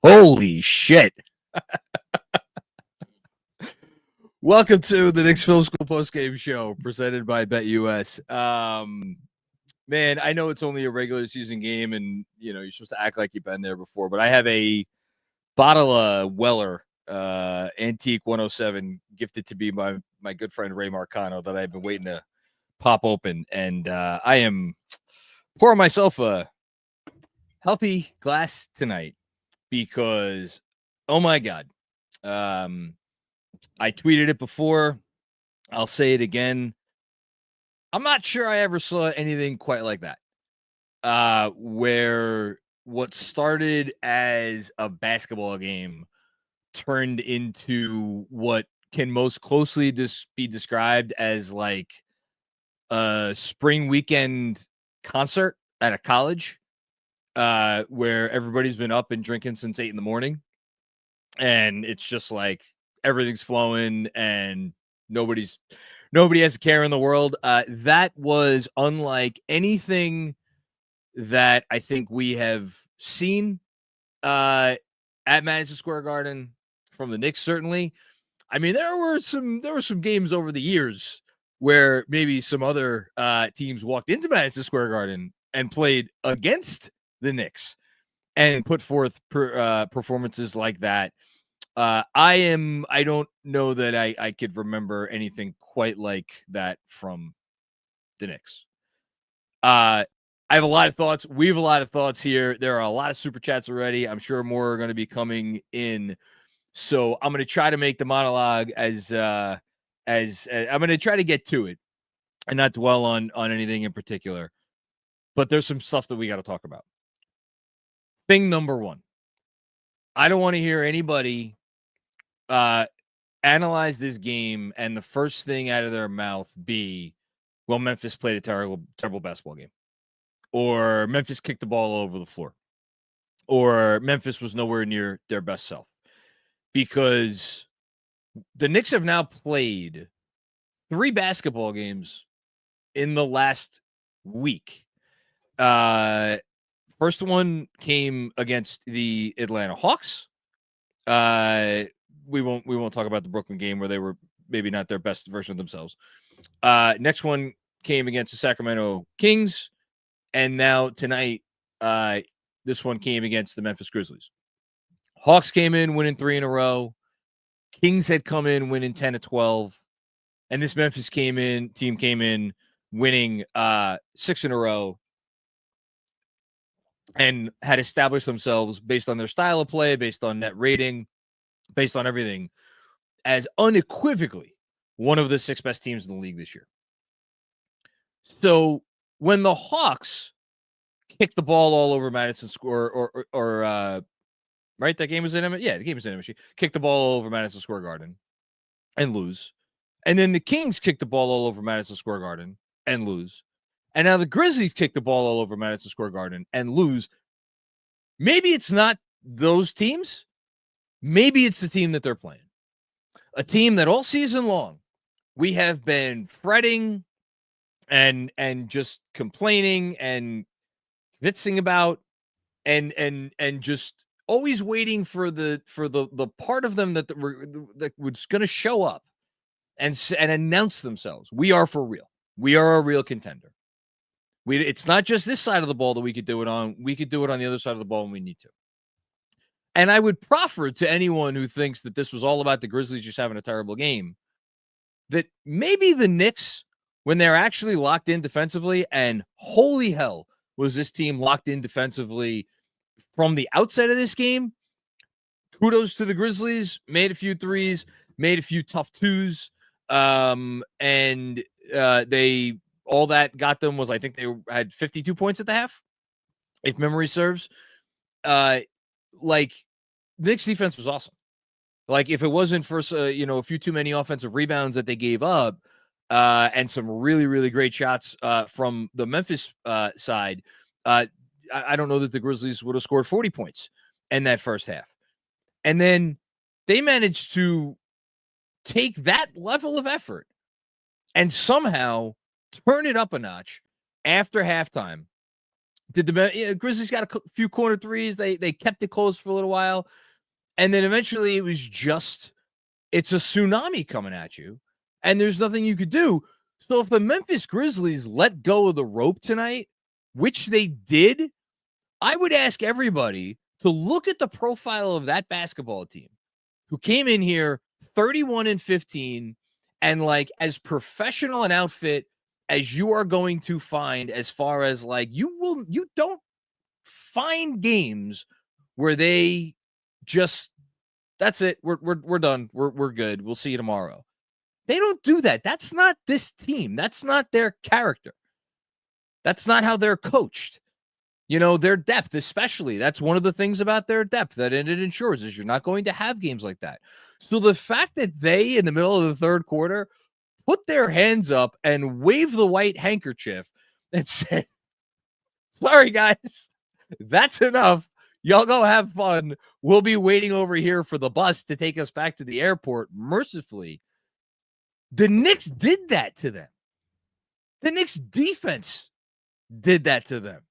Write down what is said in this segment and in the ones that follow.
Holy shit. Welcome to the Knicks Film School Postgame Show presented by BetUS. Man, I know it's only a regular season game and, you're supposed to act like you've been there before, but I have a bottle of Weller Antique 107 gifted to me by my good friend Ray Marcano that I've been waiting to pop open. And I am pouring myself a healthy glass tonight because, oh my God, I tweeted it before. I'll say it again. I'm not sure I ever saw anything quite like that. Where what started as a basketball game turned into what can most closely be described as like a spring weekend concert at a college, where everybody's been up and drinking since 8 a.m. And it's just like everything's flowing and nobody has a care in the world. That was unlike anything that I think we have seen at Madison Square Garden from the Knicks. Certainly, I mean there were some games over the years where maybe some other teams walked into Madison Square Garden and played against the Knicks and put forth performances like that. I don't know that I could remember anything quite like that from the Knicks. I have a lot of thoughts. We have a lot of thoughts here. There are a lot of super chats already. I'm sure more are going to be coming in. So I'm going to try to make the monologue as I'm going to try to get to it and not dwell on anything in particular. But there's some stuff that we got to talk about. Thing number one, I don't want to hear anybody analyze this game and the first thing out of their mouth be, well, Memphis played a terrible basketball game, or Memphis kicked the ball all over the floor, or Memphis was nowhere near their best self, because the Knicks have now played 3 basketball games in the last week. First one came against the Atlanta Hawks. We won't talk about the Brooklyn game where they were maybe not their best version of themselves. Next one came against the Sacramento Kings, and now tonight, this one came against the Memphis Grizzlies. Hawks came in winning 3 in a row. Kings had come in winning 10 of 12, and this Memphis team came in winning 6 in a row, and had established themselves based on their style of play, based on net rating, based on everything, as unequivocally one of the 6 best teams in the league this year. So when the Hawks kicked the ball all over Madison Square, or right, that game was in MSG. Yeah, the game was in MSG. Kicked the ball all over Madison Square Garden and lose. And then the Kings kicked the ball all over Madison Square Garden and lose. And now the Grizzlies kick the ball all over Madison Square Garden and lose. Maybe it's not those teams. Maybe it's the team that they're playing. A team that all season long we have been fretting and just complaining and vitsing about and just always waiting for the part of them that was going to show up and announce themselves. We are for real. We are a real contender. It's not just this side of the ball that we could do it on. We could do it on the other side of the ball when we need to. And I would proffer to anyone who thinks that this was all about the Grizzlies just having a terrible game, that maybe the Knicks, when they're actually locked in defensively, and holy hell was this team locked in defensively from the outset of this game. Kudos to the Grizzlies, made a few threes, made a few tough twos, and they all that got them was, I think they had 52 points at the half, if memory serves. Like, Knicks defense was awesome. Like, if it wasn't for a few too many offensive rebounds that they gave up, and some really, really great shots from the Memphis side, I don't know that the Grizzlies would have scored 40 points in that first half. And then they managed to take that level of effort and somehow turn it up a notch after halftime Grizzlies got a few corner threes. They kept it close for a little while. And then eventually it was just, it's a tsunami coming at you. And there's nothing you could do. So if the Memphis Grizzlies let go of the rope tonight, which they did, I would ask everybody to look at the profile of that basketball team who came in here 31-15 and like as professional an outfit as you are going to find, as far as like you don't find games where they just, that's it, we're done, we're good, we'll see you tomorrow. They don't do that. That's not this team. That's not their character. That's not how they're coached. Their depth, especially, that's one of the things about their depth that it ensures is you're not going to have games like that. So the fact that they, in the middle of the third quarter, put their hands up and wave the white handkerchief and say, sorry, guys, that's enough. Y'all go have fun. We'll be waiting over here for the bus to take us back to the airport. Mercifully, the Knicks did that to them. The Knicks defense did that to them.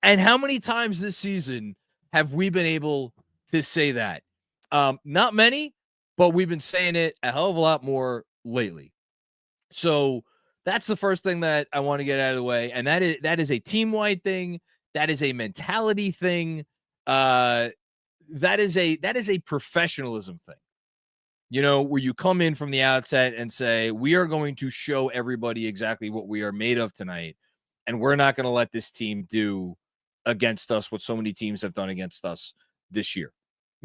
And how many times this season have we been able to say that? Not many, but we've been saying it a hell of a lot more lately. So that's the first thing that I want to get out of the way. And that is a team-wide thing. That is a mentality thing. That is a professionalism thing. Where you come in from the outset and say, we are going to show everybody exactly what we are made of tonight. And we're not going to let this team do against us what so many teams have done against us this year.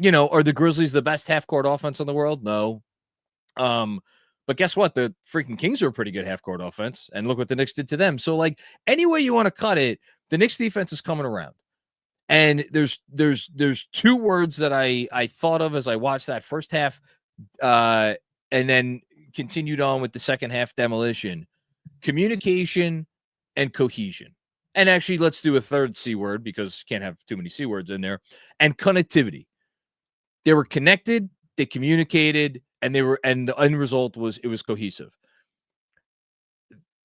Are the Grizzlies the best half-court offense in the world? No. But guess what? The freaking Kings are a pretty good half-court offense, and look what the Knicks did to them. So, like, any way you want to cut it, the Knicks defense is coming around. And there's two words that I thought of as I watched that first half, and then continued on with the second half demolition: communication and cohesion. And actually, let's do a third C word because you can't have too many C words in there. And connectivity. They were connected, they communicated, and the end result was it was cohesive.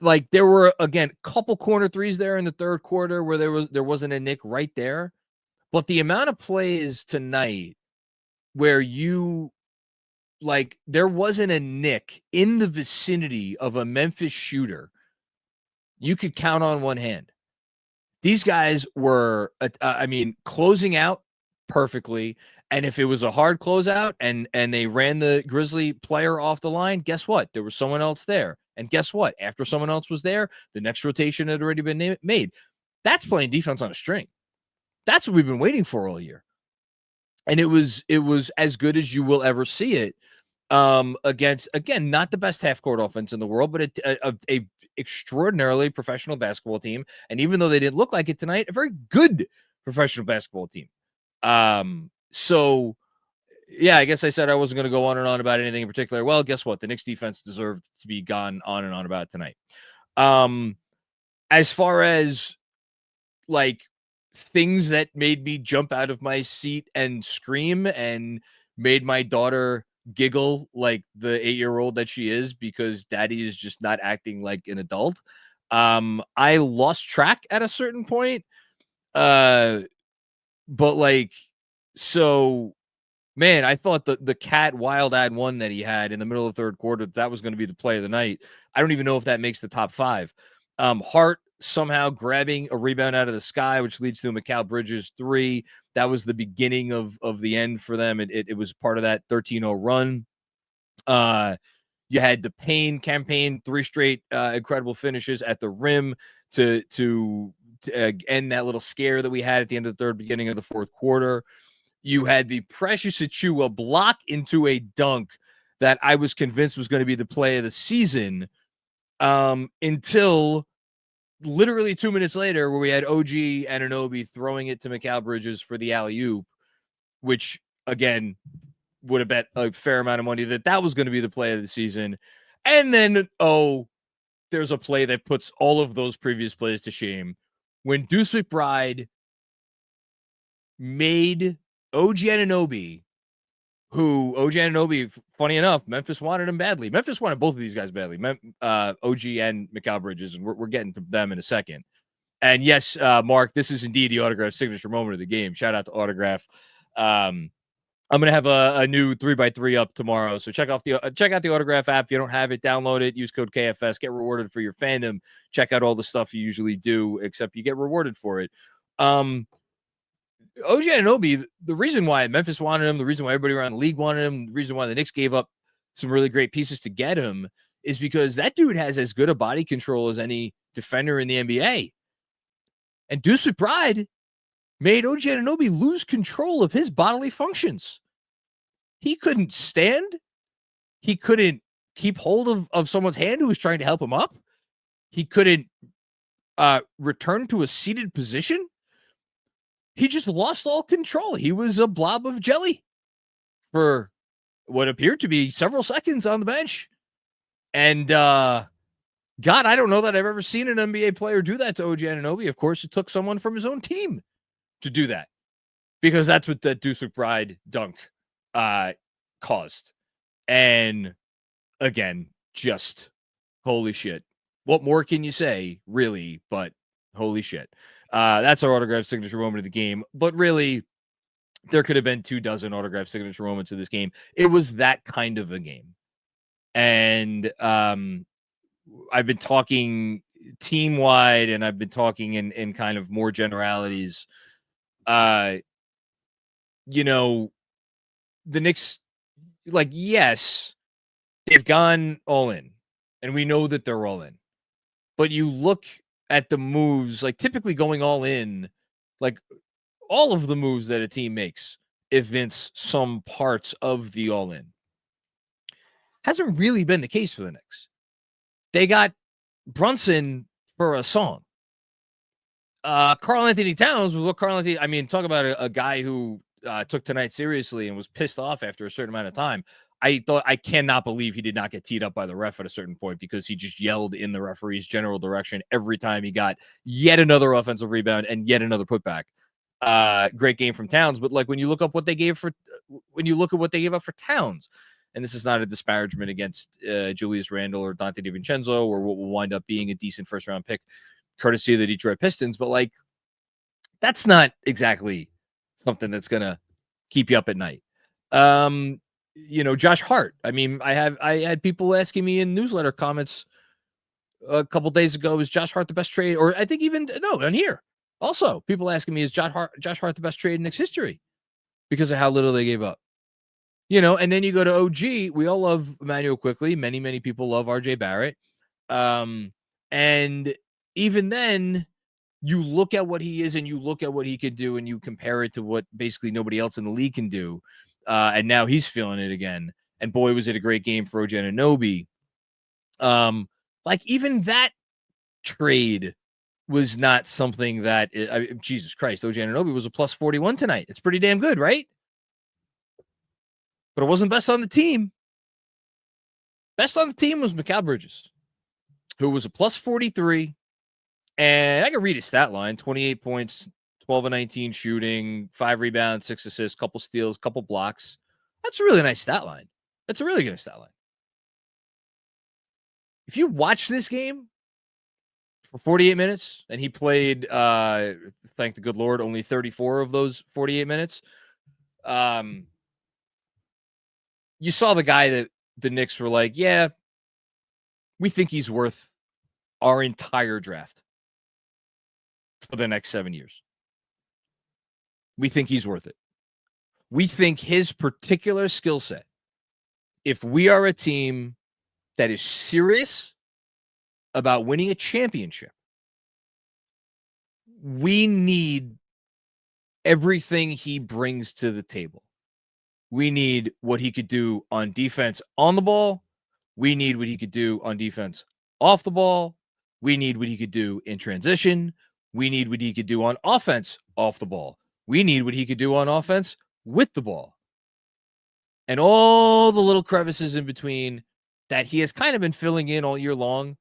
Like, there were, again, a couple corner threes there in the third quarter where there wasn't a nick right there. But the amount of plays tonight where there wasn't a nick in the vicinity of a Memphis shooter, you could count on one hand. These guys were, closing out perfectly. And if it was a hard closeout and they ran the Grizzly player off the line, guess what? There was someone else there. And guess what? After someone else was there, the next rotation had already been made. That's playing defense on a string. That's what we've been waiting for all year. And it was as good as you will ever see it against, again, not the best half-court offense in the world, but a extraordinarily professional basketball team. And even though they didn't look like it tonight, a very good professional basketball team. So, yeah, I guess I said I wasn't going to go on and on about anything in particular. Well, guess what? The Knicks defense deserved to be gone on and on about tonight. As far as, like, things that made me jump out of my seat and scream and made my daughter giggle like the 8-year-old that she is because daddy is just not acting like an adult. I lost track at a certain point. But like, so man, I thought the cat wild ad one that he had in the middle of the third quarter, that was going to be the play of the night. I don't even know if that makes the top 5. Hart somehow grabbing a rebound out of the sky, which leads to a Mikal Bridges 3. That was the beginning of the end for them. It was part of that 13-0 run. You had the Payne campaign, 3 straight incredible finishes at the rim to end that little scare that we had at the end of the third, beginning of the fourth quarter. You had the Precious Achiuwa block into a dunk that I was convinced was going to be the play of the season until literally 2 minutes later, where we had OG Anunoby throwing it to Mikal Bridges for the alley-oop, which, again, would have bet a fair amount of money that was going to be the play of the season. And then, there's a play that puts all of those previous plays to shame. When Deuce McBride made OG Anunoby, funny enough, Memphis wanted him badly. Memphis wanted both of these guys badly, OG and Mikal Bridges, and we're getting to them in a second. And yes, Mark, this is indeed the Autograph signature moment of the game. Shout out to Autograph. I'm going to have a new 3x3 up tomorrow. So check out the Autograph app. If you don't have it, download it. Use code KFS. Get rewarded for your fandom. Check out all the stuff you usually do, except you get rewarded for it. OG Anunoby, the reason why Memphis wanted him, the reason why everybody around the league wanted him, the reason why the Knicks gave up some really great pieces to get him is because that dude has as good a body control as any defender in the NBA. And Deuce McBride made OG Anunoby lose control of his bodily functions. He couldn't stand. He couldn't keep hold of someone's hand who was trying to help him up. He couldn't return to a seated position. He just lost all control. He was a blob of jelly for what appeared to be several seconds on the bench. And God, I don't know that I've ever seen an NBA player do that to OG Anunoby. Of course, it took someone from his own team to do that, because that's what that Deuce McBride dunk caused. And again, just holy shit. What more can you say, really? But holy shit. That's our Autograph signature moment of the game. But really, there could have been 24 Autograph signature moments of this game. It was that kind of a game. And I've been talking team-wide, and I've been talking in kind of more generalities. The Knicks, yes, they've gone all in, and we know that they're all in. But you look at the moves, typically going all in, all of the moves that a team makes evince some parts of the all in. Hasn't really been the case for the Knicks. They got Brunson for a song. Karl Anthony Towns, talk about a guy who took tonight seriously and was pissed off after a certain amount of time. I cannot believe he did not get teed up by the ref at a certain point, because he just yelled in the referee's general direction every time he got yet another offensive rebound and yet another putback. Great game from Towns, but when you look at what they gave up for Towns, and this is not a disparagement against Julius Randle or Dante DiVincenzo or what will wind up being a decent first round pick courtesy of the Detroit Pistons, but that's not exactly something that's gonna keep you up at night. Josh Hart. I had people asking me in newsletter comments a couple days ago, is Josh Hart the best trade? Or I think on here also, people asking me, is Josh Hart the best trade in Knicks history because of how little they gave up? And then you go to OG. We all love Emmanuel Quickley. Many, many people love RJ Barrett. And even then, you look at what he is and you look at what he could do and you compare it to what basically nobody else in the league can do. And now he's feeling it again. And boy, was it a great game for OG Anunoby. Even that trade was not something that, Jesus Christ, OG Anunoby was a plus 41 tonight. It's pretty damn good, right? But it wasn't best on the team. Best on the team was Mikal Bridges, who was a plus 43. And I can read his stat line: 28 points, 12 and 19 shooting, 5 rebounds, 6 assists, couple steals, couple blocks. That's a really nice stat line. That's a really good stat line. If you watch this game for 48 minutes, and he played, thank the good Lord, only 34 of those 48 minutes, you saw the guy that the Knicks were like, yeah, we think he's worth our entire draft for the next 7 years. We think he's worth it. We think his particular skill set, if we are a team that is serious about winning a championship, we need everything he brings to the table. We need what he could do on defense on the ball. We need what he could do on defense off the ball. We need what he could do in transition. We need what he could do on offense off the ball. We need what he could do on offense with the ball. And all the little crevices in between that he has kind of been filling in all year long.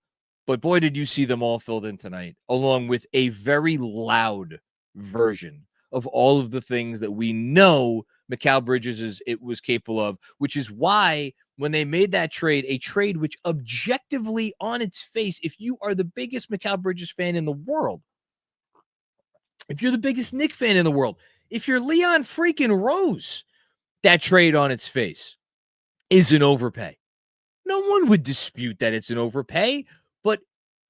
But boy, did you see them all filled in tonight, along with a very loud version of all of the things that we know Mikal Bridges was capable of, which is why when they made that trade, a trade which objectively on its face, if you are the biggest Mikal Bridges fan in the world, if you're the biggest Knicks fan in the world, if you're Leon freaking Rose, that trade on its face is an overpay. No one would dispute that it's an overpay, but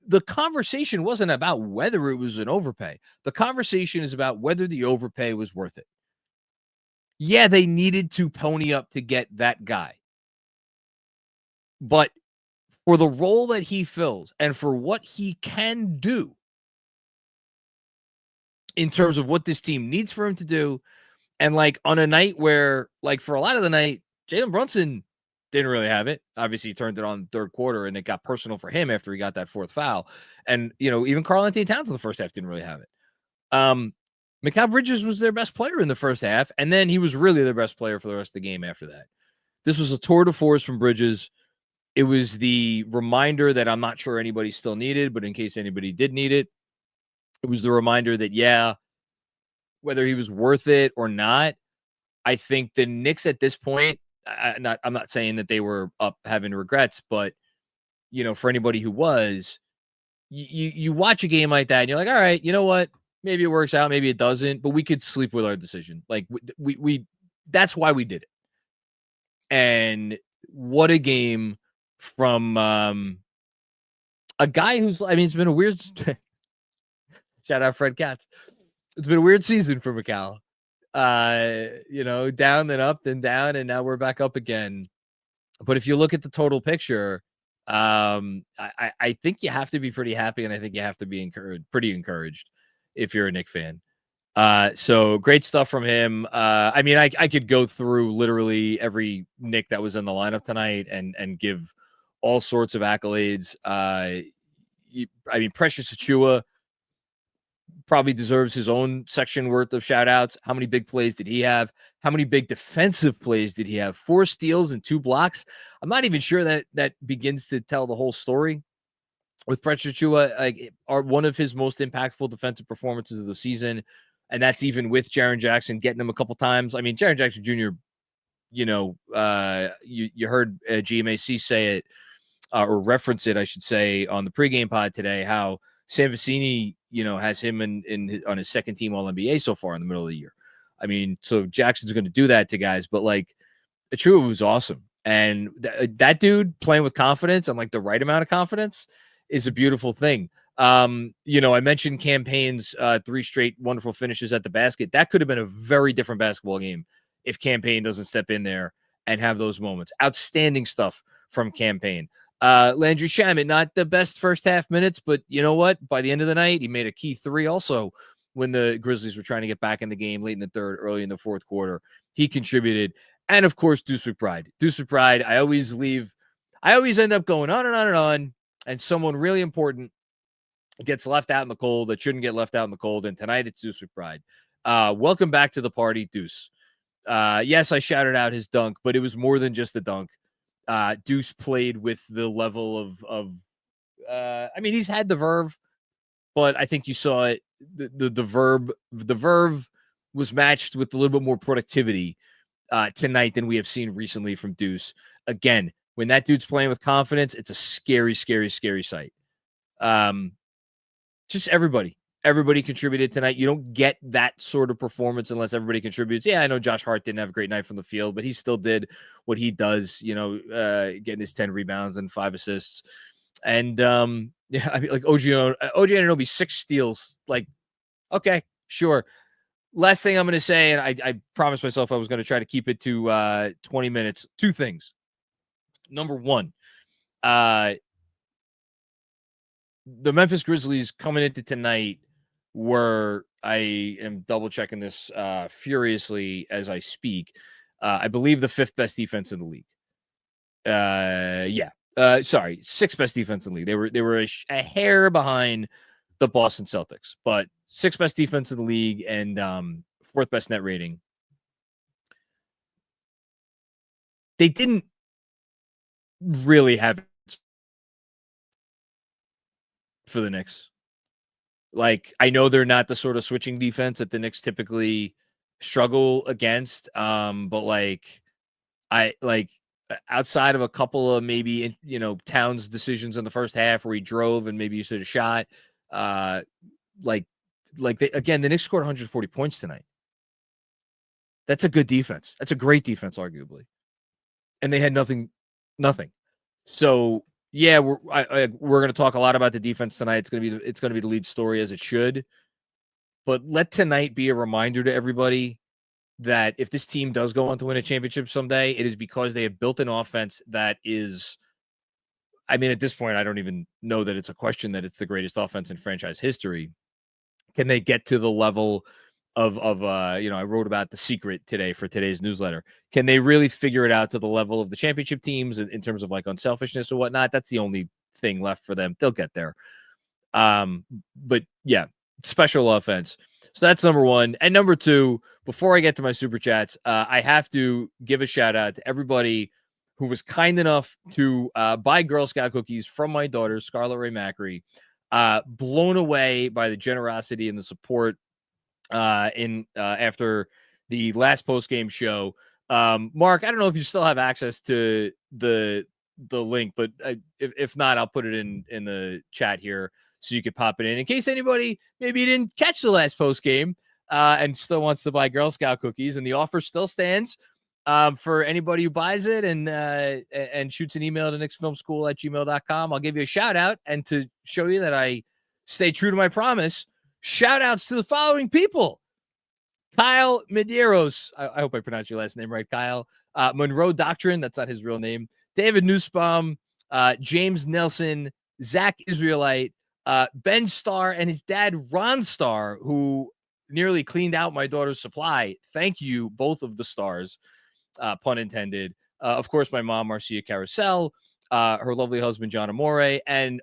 the conversation wasn't about whether it was an overpay. The conversation is about whether the overpay was worth it. Yeah, they needed to pony up to get that guy. But for the role that he fills and for what he can do in terms of what this team needs for him to do, and like on a night where, like for a lot of the night, Jalen Brunson didn't really have it. Obviously, he turned it on third quarter, and it got personal for him after he got that fourth foul. And, even Karl-Anthony Towns in the first half didn't really have it. Mikal Bridges was their best player in the first half, and then he was really their best player for the rest of the game after that. This was a tour de force from Bridges. It was the reminder that I'm not sure anybody still needed, but in case anybody did need it, it was the reminder that, yeah, whether he was worth it or not, I think the Knicks at this point, I'm not saying that they were up having regrets, but, for anybody who was, you watch a game like that and you're like, all right, you know what? Maybe it works out, maybe it doesn't, but we could sleep with our decision. Like we that's why we did it. And what a game from a guy who's, it's been a weird shout out Fred Katz. It's been a weird season for Mikal. Down then up, then down, and now we're back up again. But if you look at the total picture, I think you have to be pretty happy, and I think you have to be pretty encouraged if you're a Knicks fan. So great stuff from him. I could go through literally every Knick that was in the lineup tonight and give all sorts of accolades. Precious Achiuwa probably deserves his own section worth of shout outs. How many big plays did he have? How many big defensive plays did he have? 4 steals and 2 blocks. I'm not even sure that begins to tell the whole story with Precious Achiuwa. Are one of his most impactful defensive performances of the season. And that's even with Jaren Jackson getting him a couple times. Jaren Jackson Jr., you heard GMAC say it, or reference it, I should say, on the pregame pod today, how Sam Vecini, has him on his second team All-NBA so far in the middle of the year. So Jackson's going to do that to guys, but Achiuwa was awesome. And that dude playing with confidence and the right amount of confidence is a beautiful thing. I mentioned Campaign's 3 straight wonderful finishes at the basket. That could have been a very different basketball game if Campaign doesn't step in there and have those moments. Outstanding stuff from Campaign. Landry Shamet, not the best first half minutes, but you know what? By the end of the night, he made a key 3 also when the Grizzlies were trying to get back in the game late in the third, early in the fourth quarter. He contributed. And of course, Deuce McBride. Deuce McBride, I always end up going on and on and on, and someone really important gets left out in the cold that shouldn't get left out in the cold. And tonight it's Deuce McBride. Welcome back to the party, Deuce. Yes, I shouted out his dunk, but it was more than just a dunk. Deuce played with the level of he's had the verve, but I think you saw it. The verve was matched with a little bit more productivity tonight than we have seen recently from Deuce. Again, when that dude's playing with confidence, it's a scary, scary, scary sight. Just everybody contributed tonight. You don't get that sort of performance unless everybody contributes. Yeah, I know Josh Hart didn't have a great night from the field, but he still did what he does, getting his 10 rebounds and 5 assists. And OG Anunoby, 6 steals. Okay, sure. Last thing I'm going to say, and I promised myself I was going to try to keep it to 20 minutes. 2 things. Number 1, the Memphis Grizzlies coming into tonight were, I am double checking this furiously as I speak, I believe the 5th best defense in the league. 6th best defense in the league. They were a hair behind the Boston Celtics, but 6th best defense in the league and 4th best net rating. They didn't really have for the Knicks. I know they're not the sort of switching defense that the Knicks typically struggle against. But outside of a couple of maybe, Towns decisions in the first half where he drove and maybe you should have shot, the Knicks scored 140 points tonight. That's a good defense. That's a great defense, arguably. And they had nothing. So yeah, we're going to talk a lot about the defense tonight. It's going to be the lead story, as it should. But let tonight be a reminder to everybody that if this team does go on to win a championship someday, it is because they have built an offense that is, I mean, at this point, I don't even know that it's a question that it's the greatest offense in franchise history. Can they get to the level of I wrote about the secret today for today's newsletter. Can they really figure it out to the level of the championship teams in terms of like unselfishness or whatnot? That's the only thing left for them. They'll get there. But yeah, special offense. So that's number one. And number two, before I get to my super chats, I have to give a shout out to everybody who was kind enough to buy Girl Scout cookies from my daughter, Scarlett Ray Macri. Blown away by the generosity and the support after the last post-game show. Mark, I don't know if you still have access to the link, but if not, I'll put it in the chat here so you could pop it in case anybody maybe didn't catch the last post-game and still wants to buy Girl Scout cookies, and the offer still stands for anybody who buys it and shoots an email to knicksfilmschool@gmail.com. I'll give you a shout out, and to show you that I stay true to my promise, shout outs to the following people: Kyle Medeiros. I hope I pronounced your last name right, Kyle. Monroe Doctrine. That's not his real name. David Nussbaum, James Nelson, Zach Israelite, Ben Starr, and his dad, Ron Starr, who nearly cleaned out my daughter's supply. Thank you, both of the stars, pun intended. Of course, my mom, Marcia Carousel, her lovely husband, John Amore, and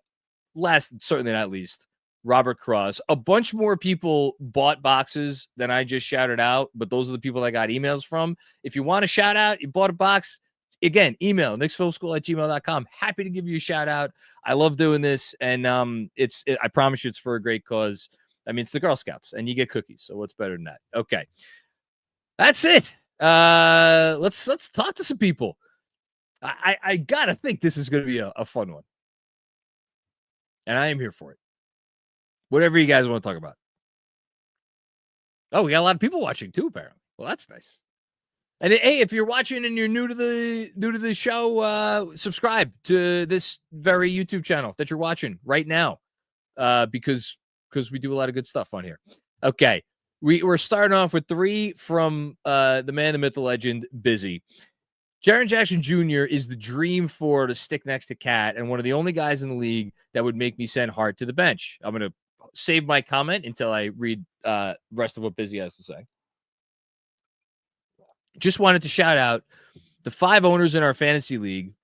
last, certainly not least, Robert Cross. A bunch more people bought boxes than I just shouted out, but those are the people I got emails from. If you want a shout out, you bought a box, again, email knicksfilmschool@gmail.com. Happy to give you a shout out. I love doing this, and I promise you it's for a great cause. I mean, it's the Girl Scouts, and you get cookies, so what's better than that? Okay, that's it. Let's talk to some people. I gotta think this is going to be a fun one, and I am here for it. Whatever you guys want to talk about. Oh, we got a lot of people watching too, apparently. Well, that's nice. And hey, if you're watching and you're new to the show, subscribe to this very YouTube channel that you're watching right now, because we do a lot of good stuff on here. Okay, we're starting off with 3 from the man, the myth, the legend, Busy. Jaren Jackson Jr. is the dream for to stick next to Cat, and one of the only guys in the league that would make me send Hart to the bench. I'm going to save my comment until I read the rest of what Busy has to say. Just wanted to shout out the 5 owners in our fantasy league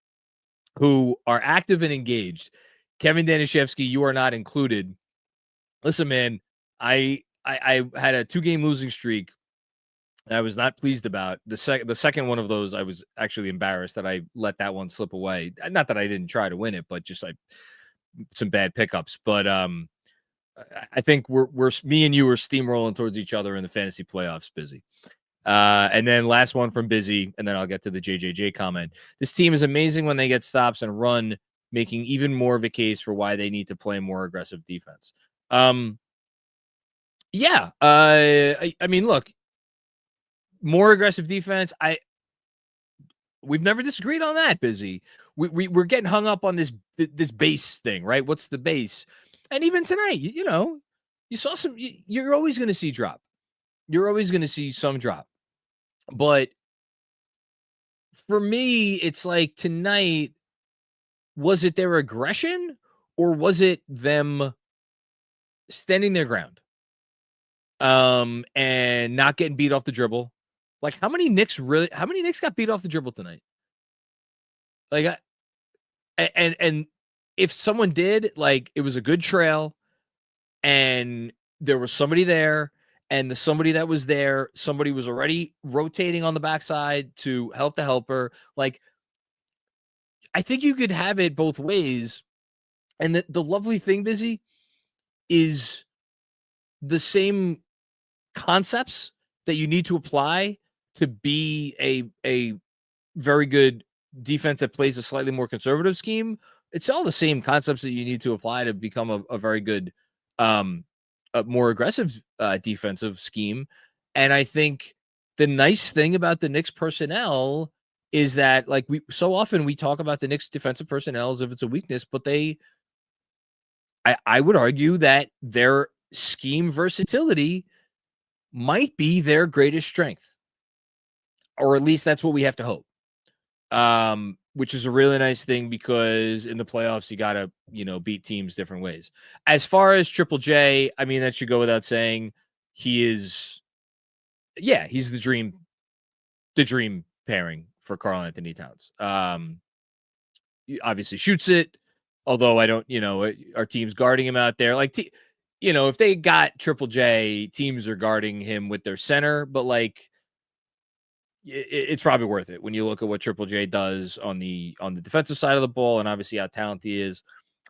who are active and engaged. Kevin Danishevsky, you are not included. Listen, man, I had a 2-game losing streak that I was not pleased about. The second one of those, I was actually embarrassed that I let that one slip away. Not that I didn't try to win it, but just some bad pickups. But I think we're me and you are steamrolling towards each other in the fantasy playoffs, Busy. And then last one from Busy, and then I'll get to the JJJ comment. This team is amazing when they get stops and run, making even more of a case for why they need to play more aggressive defense. Yeah. I mean, look, more aggressive defense. We've never disagreed on that, Busy. We're getting hung up on this base thing, right? What's the base? And even tonight, you saw some. You're always going to see drop. You're always going to see some drop. But for me, it's like tonight, was it their aggression or was it them standing their ground and not getting beat off the dribble? Like, how many Knicks got beat off the dribble tonight? Like, and if someone did, like, it was a good trail and there was somebody there, and the somebody that was there, somebody was already rotating on the backside to help the helper. Like, I think you could have it both ways. And the lovely thing, Busy, is the same concepts that you need to apply to be a very good defense that plays a slightly more conservative scheme. It's all the same concepts that you need to apply to become a very good a more aggressive defensive scheme. And I think the nice thing about the Knicks personnel is that, like, we talk about the Knicks defensive personnel as if it's a weakness, but I would argue that their scheme versatility might be their greatest strength, or at least that's what we have to hope. Which is a really nice thing, because in the playoffs, you got to, beat teams different ways. As far as Triple J, I mean, that should go without saying. He's the dream pairing for Karl Anthony Towns. He obviously shoots it, although I don't, our team's guarding him out there. Like, if they got Triple J, teams are guarding him with their center, but like, it's probably worth it when you look at what Triple J does on the defensive side of the ball, and obviously how talented he is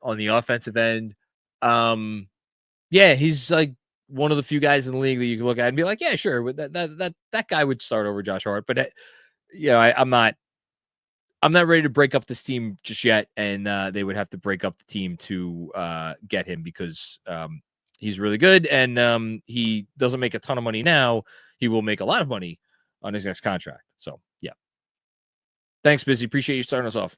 on the offensive end. He's like one of the few guys in the league that you can look at and be like, yeah, sure, that guy would start over Josh Hart. But I'm not ready to break up this team just yet, and they would have to break up the team to get him, because he's really good, and he doesn't make a ton of money now. He will make a lot of money on his next contract. So, yeah. Thanks, Busy. Appreciate you starting us off.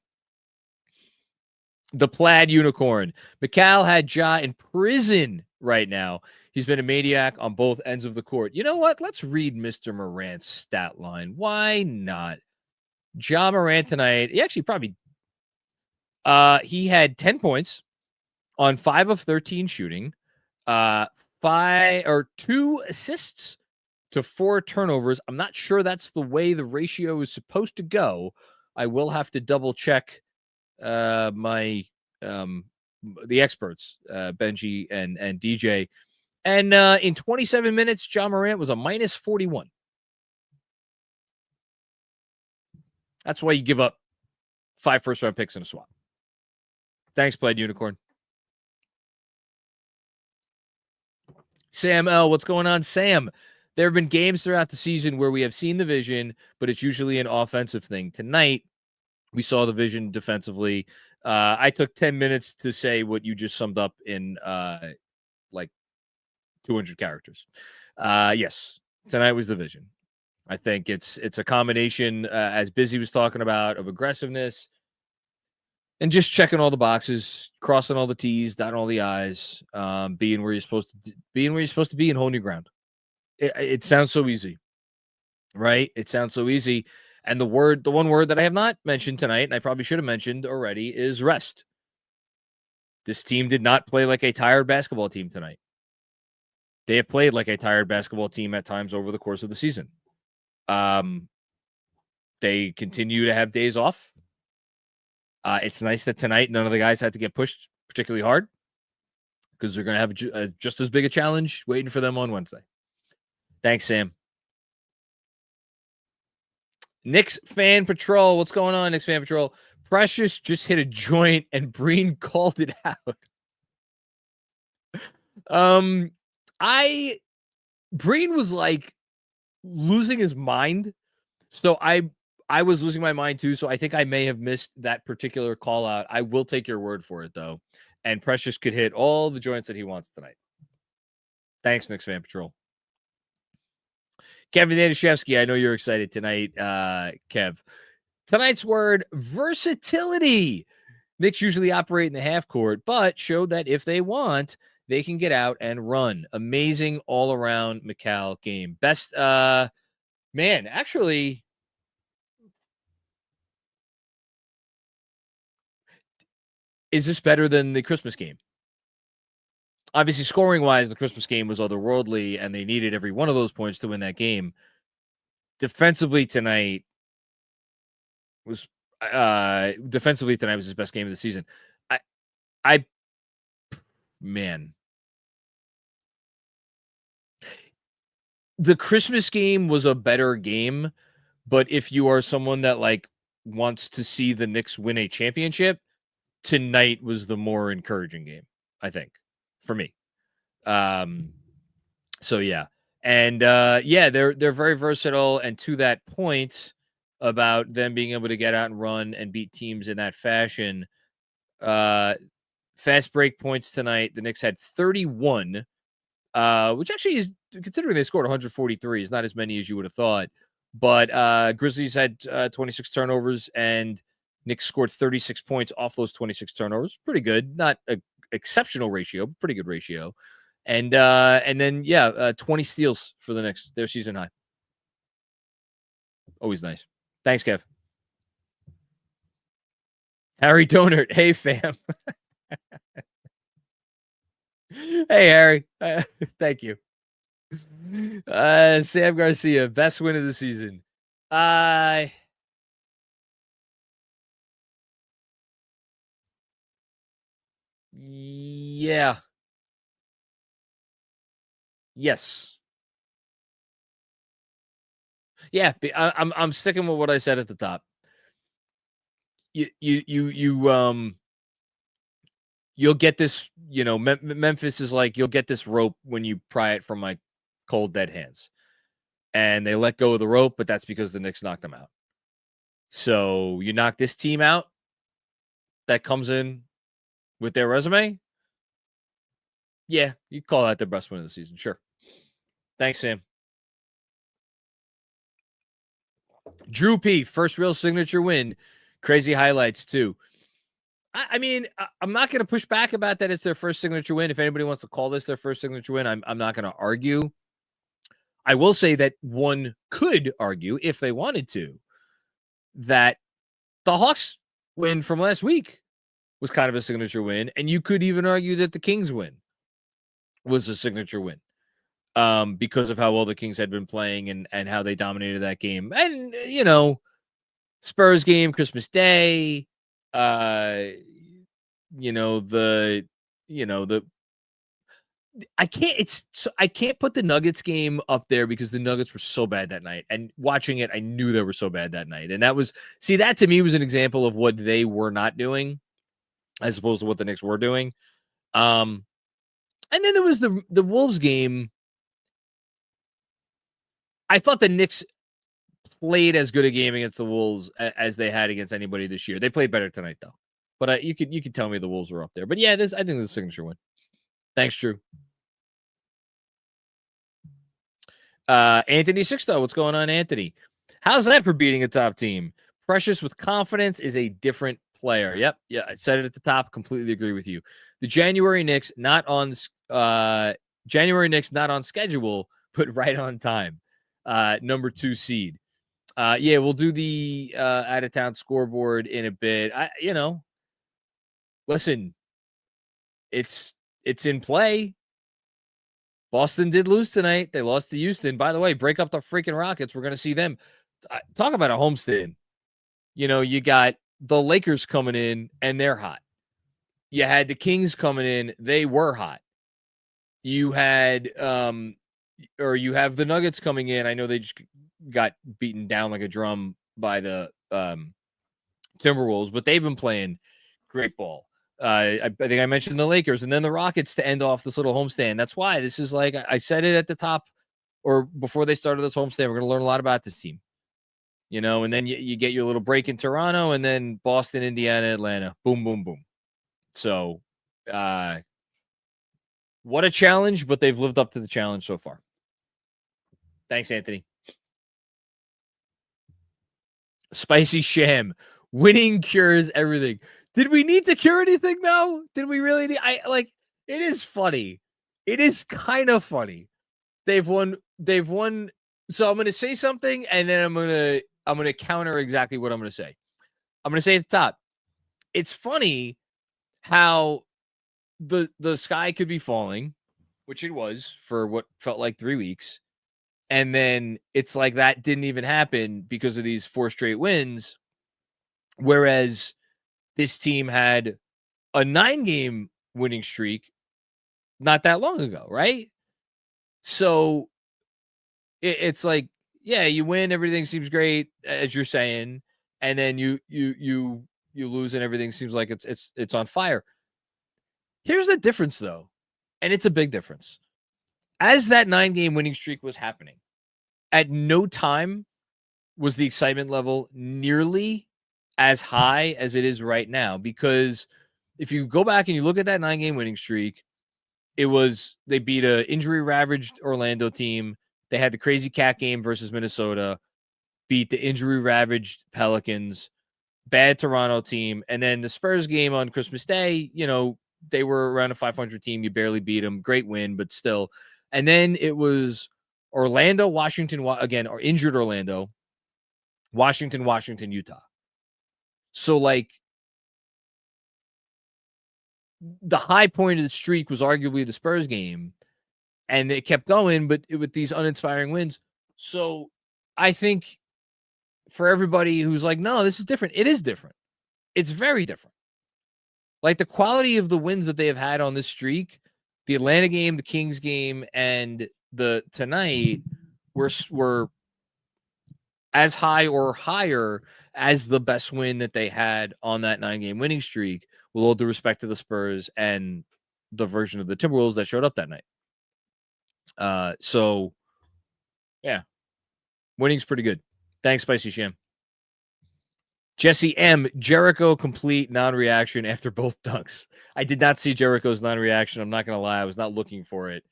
The Plaid Unicorn. Mikal had Ja in prison right now. He's been a maniac on both ends of the court. You know what? Let's read Mr. Morant's stat line. Why not? Ja Morant tonight, he actually probably he had 10 points on 5 of 13 shooting, 2 assists to 4 turnovers. I'm not sure that's the way the ratio is supposed to go. I will have to double check the experts, Benji and DJ. And in 27 minutes, Ja Morant was a minus 41. That's why you give up 5 first-round picks in a swap. Thanks, Plaid Unicorn. Sam L., what's going on, Sam? There have been games throughout the season where we have seen the vision, but it's usually an offensive thing. Tonight, we saw the vision defensively. I took 10 minutes to say what you just summed up in like 200 characters. Yes, tonight was the vision. I think it's a combination, as Busy was talking about, of aggressiveness and just checking all the boxes, crossing all the T's, dotting all the I's, being where you're supposed to be, and holding your ground. It sounds so easy, right? It sounds so easy. And the one word that I have not mentioned tonight, and I probably should have mentioned already, is rest. This team did not play like a tired basketball team tonight. They have played like a tired basketball team at times over the course of the season. They continue to have days off. It's nice that tonight none of the guys had to get pushed particularly hard, because they're going to have just as big a challenge waiting for them on Wednesday. Thanks, Sam. Knicks Fan Patrol. What's going on, Knicks Fan Patrol? Precious just hit a joint and Breen called it out. Breen was like losing his mind. So I was losing my mind too. So I think I may have missed that particular call out. I will take your word for it though. And Precious could hit all the joints that he wants tonight. Thanks, Knicks Fan Patrol. Kevin Danishevsky, I know you're excited tonight, Kev. Tonight's word, versatility. Knicks usually operate in the half court, but showed that if they want, they can get out and run. Amazing all-around Mikal game. Best, actually, is this better than the Christmas game? Obviously, scoring-wise, the Christmas game was otherworldly, and they needed every one of those points to win that game. Defensively tonight was his best game of the season. The Christmas game was a better game, but if you are someone that like wants to see the Knicks win a championship, tonight was the more encouraging game, I think, for me. So yeah. And they're very versatile. And to that point about them being able to get out and run and beat teams in that fashion, fast break points tonight, the Knicks had 31 which actually is, considering they scored 143, is not as many as you would have thought. But Grizzlies had 26 turnovers, and Knicks scored 36 points off those 26 turnovers. Pretty good. Not an exceptional ratio, but pretty good ratio. And then 20 steals for the Knicks, their season high. Always nice. Thanks, Kev. Harry Donert. Hey, fam. Hey, Harry. Thank you. Sam Garcia, best win of the season. Yeah. Yes. Yeah, I'm sticking with what I said at the top. You'll get this, Memphis is like, you'll get this rope when you pry it from my cold dead hands. And they let go of the rope, but that's because the Knicks knocked them out. So you knock this team out that comes in with their resume. Yeah, you call that the best win of the season. Sure. Thanks, Sam. Drew P, first real signature win. Crazy highlights, too. I mean, I'm not going to push back about that. It's their first signature win. If anybody wants to call this their first signature win, I'm not going to argue. I will say that one could argue, if they wanted to, that the Hawks win from last week was kind of a signature win. And you could even argue that the Kings win was a signature win. Because of how well the Kings had been playing and how they dominated that game. And, Spurs game, Christmas Day, I can't put the Nuggets game up there because the Nuggets were so bad that night. And watching it, I knew they were so bad that night. And that to me was an example of what they were not doing as opposed to what the Knicks were doing. And then there was the Wolves game. I thought the Knicks played as good a game against the Wolves as they had against anybody this year. They played better tonight, though. But you could tell me the Wolves were up there. But yeah, I think this is a signature win. Thanks, Drew. Anthony Sixto, what's going on, Anthony? How's that for beating a top team? Precious with confidence is a different player. Yep. Yeah, I said it at the top. Completely agree with you. The January Knicks not on schedule, but right on time. Number 2 seed. We'll do the out of town scoreboard in a bit. Listen, it's in play. Boston did lose tonight. They lost to Houston. By the way, break up the freaking Rockets. We're going to see them. Talk about a homestand. You got the Lakers coming in, and they're hot. You had the Kings coming in. They were hot. You had you have the Nuggets coming in. I know they just got beaten down like a drum by the Timberwolves, but they've been playing great ball. I think I mentioned the Lakers and then the Rockets to end off this little homestand. That's why this is like I said it at the top or before they started this homestand. We're going to learn a lot about this team, and then you get your little break in Toronto and then Boston, Indiana, Atlanta. Boom, boom, boom. So what a challenge, but they've lived up to the challenge so far. Thanks, Anthony. Spicy Sham. Winning cures everything. Did we need to cure anything, though? Did we really need... it is funny. It is kind of funny. They've won. So I'm going to say something, and then I'm going to counter exactly what I'm going to say. I'm going to say at the top, it's funny how the sky could be falling, which it was for what felt like 3 weeks. And then it's like that didn't even happen because of these 4 straight wins. Whereas this team had a 9-game winning streak not that long ago, right? So it's like, yeah, you win, everything seems great, as you're saying, and then you lose and everything seems like it's on fire. Here's the difference, though, and it's a big difference. As that 9-game winning streak was happening, at no time was the excitement level nearly as high as it is right now. Because if you go back and you look at that 9-game winning streak, they beat a injury ravaged Orlando team. They had the crazy cat game versus Minnesota, beat the injury ravaged Pelicans, bad Toronto team, and then the Spurs game on Christmas Day, they were around a 500 team. You barely beat them. Great win, but still. And then it was Orlando, Washington, again, or injured Orlando, Washington, Utah. So, like, the high point of the streak was arguably the Spurs game, and it kept going, but with these uninspiring wins. So, I think for everybody who's like, no, this is different, it is different. It's very different. Like, the quality of the wins that they have had on this streak, the Atlanta game, the Kings game, and the tonight were as high or higher as the best win that they had on that 9-game winning streak, with all due respect to the Spurs and the version of the Timberwolves that showed up that night. So, yeah, winning's pretty good. Thanks, Spicy Sham. Jesse M. Jericho complete non-reaction after both dunks. I did not see Jericho's non-reaction. I'm not going to lie. I was not looking for it.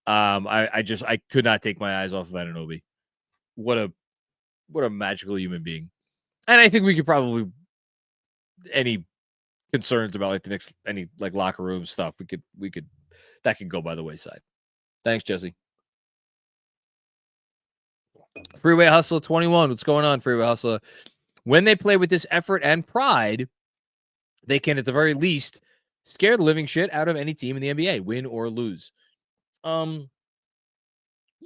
I could not take my eyes off of Anunoby. What a magical human being. And I think we could probably, any concerns about like the Knicks, any like locker room stuff, we could that can go by the wayside. Thanks, Jesse. Freeway Hustler 21. What's going on, Freeway Hustler? When they play with this effort and pride, they can at the very least scare the living shit out of any team in the NBA, win or lose. Yeah,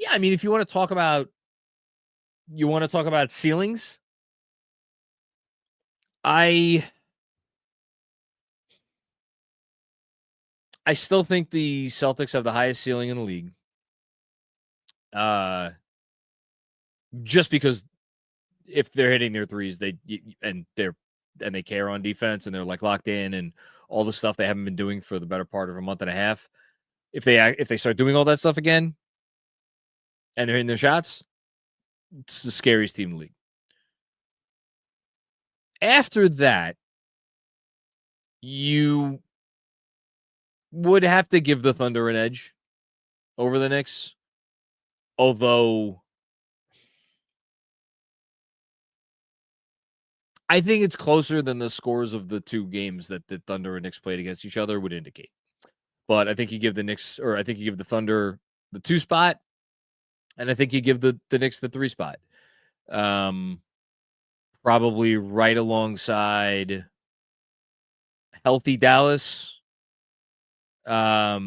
I mean, if you want to talk about ceilings, I still think the Celtics have the highest ceiling in the league. Just because if they're hitting their threes, they care on defense and they're like locked in and all the stuff they haven't been doing for the better part of a month and a half. If they start doing all that stuff again and they're hitting their shots, it's the scariest team in the league. After that, you would have to give the Thunder an edge over the Knicks. Although I think it's closer than the scores of the two games that the Thunder and Knicks played against each other would indicate. But I think you give the Thunder the 2 spot, and I think you give the Knicks the 3 spot. Probably right alongside healthy Dallas. I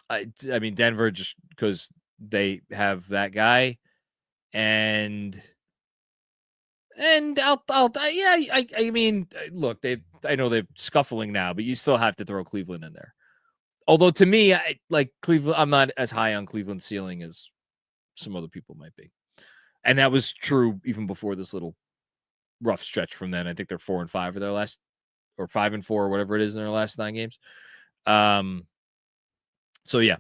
mean Denver, just because they have that guy, and I mean, look, I know they're scuffling now, but you still have to throw Cleveland in there. Although to me, I like Cleveland. I'm not as high on Cleveland's ceiling as some other people might be, and that was true even before this little rough stretch from then. I think they're 4-5 for their last, or 5-4, or whatever it is in their last 9 games. So yeah,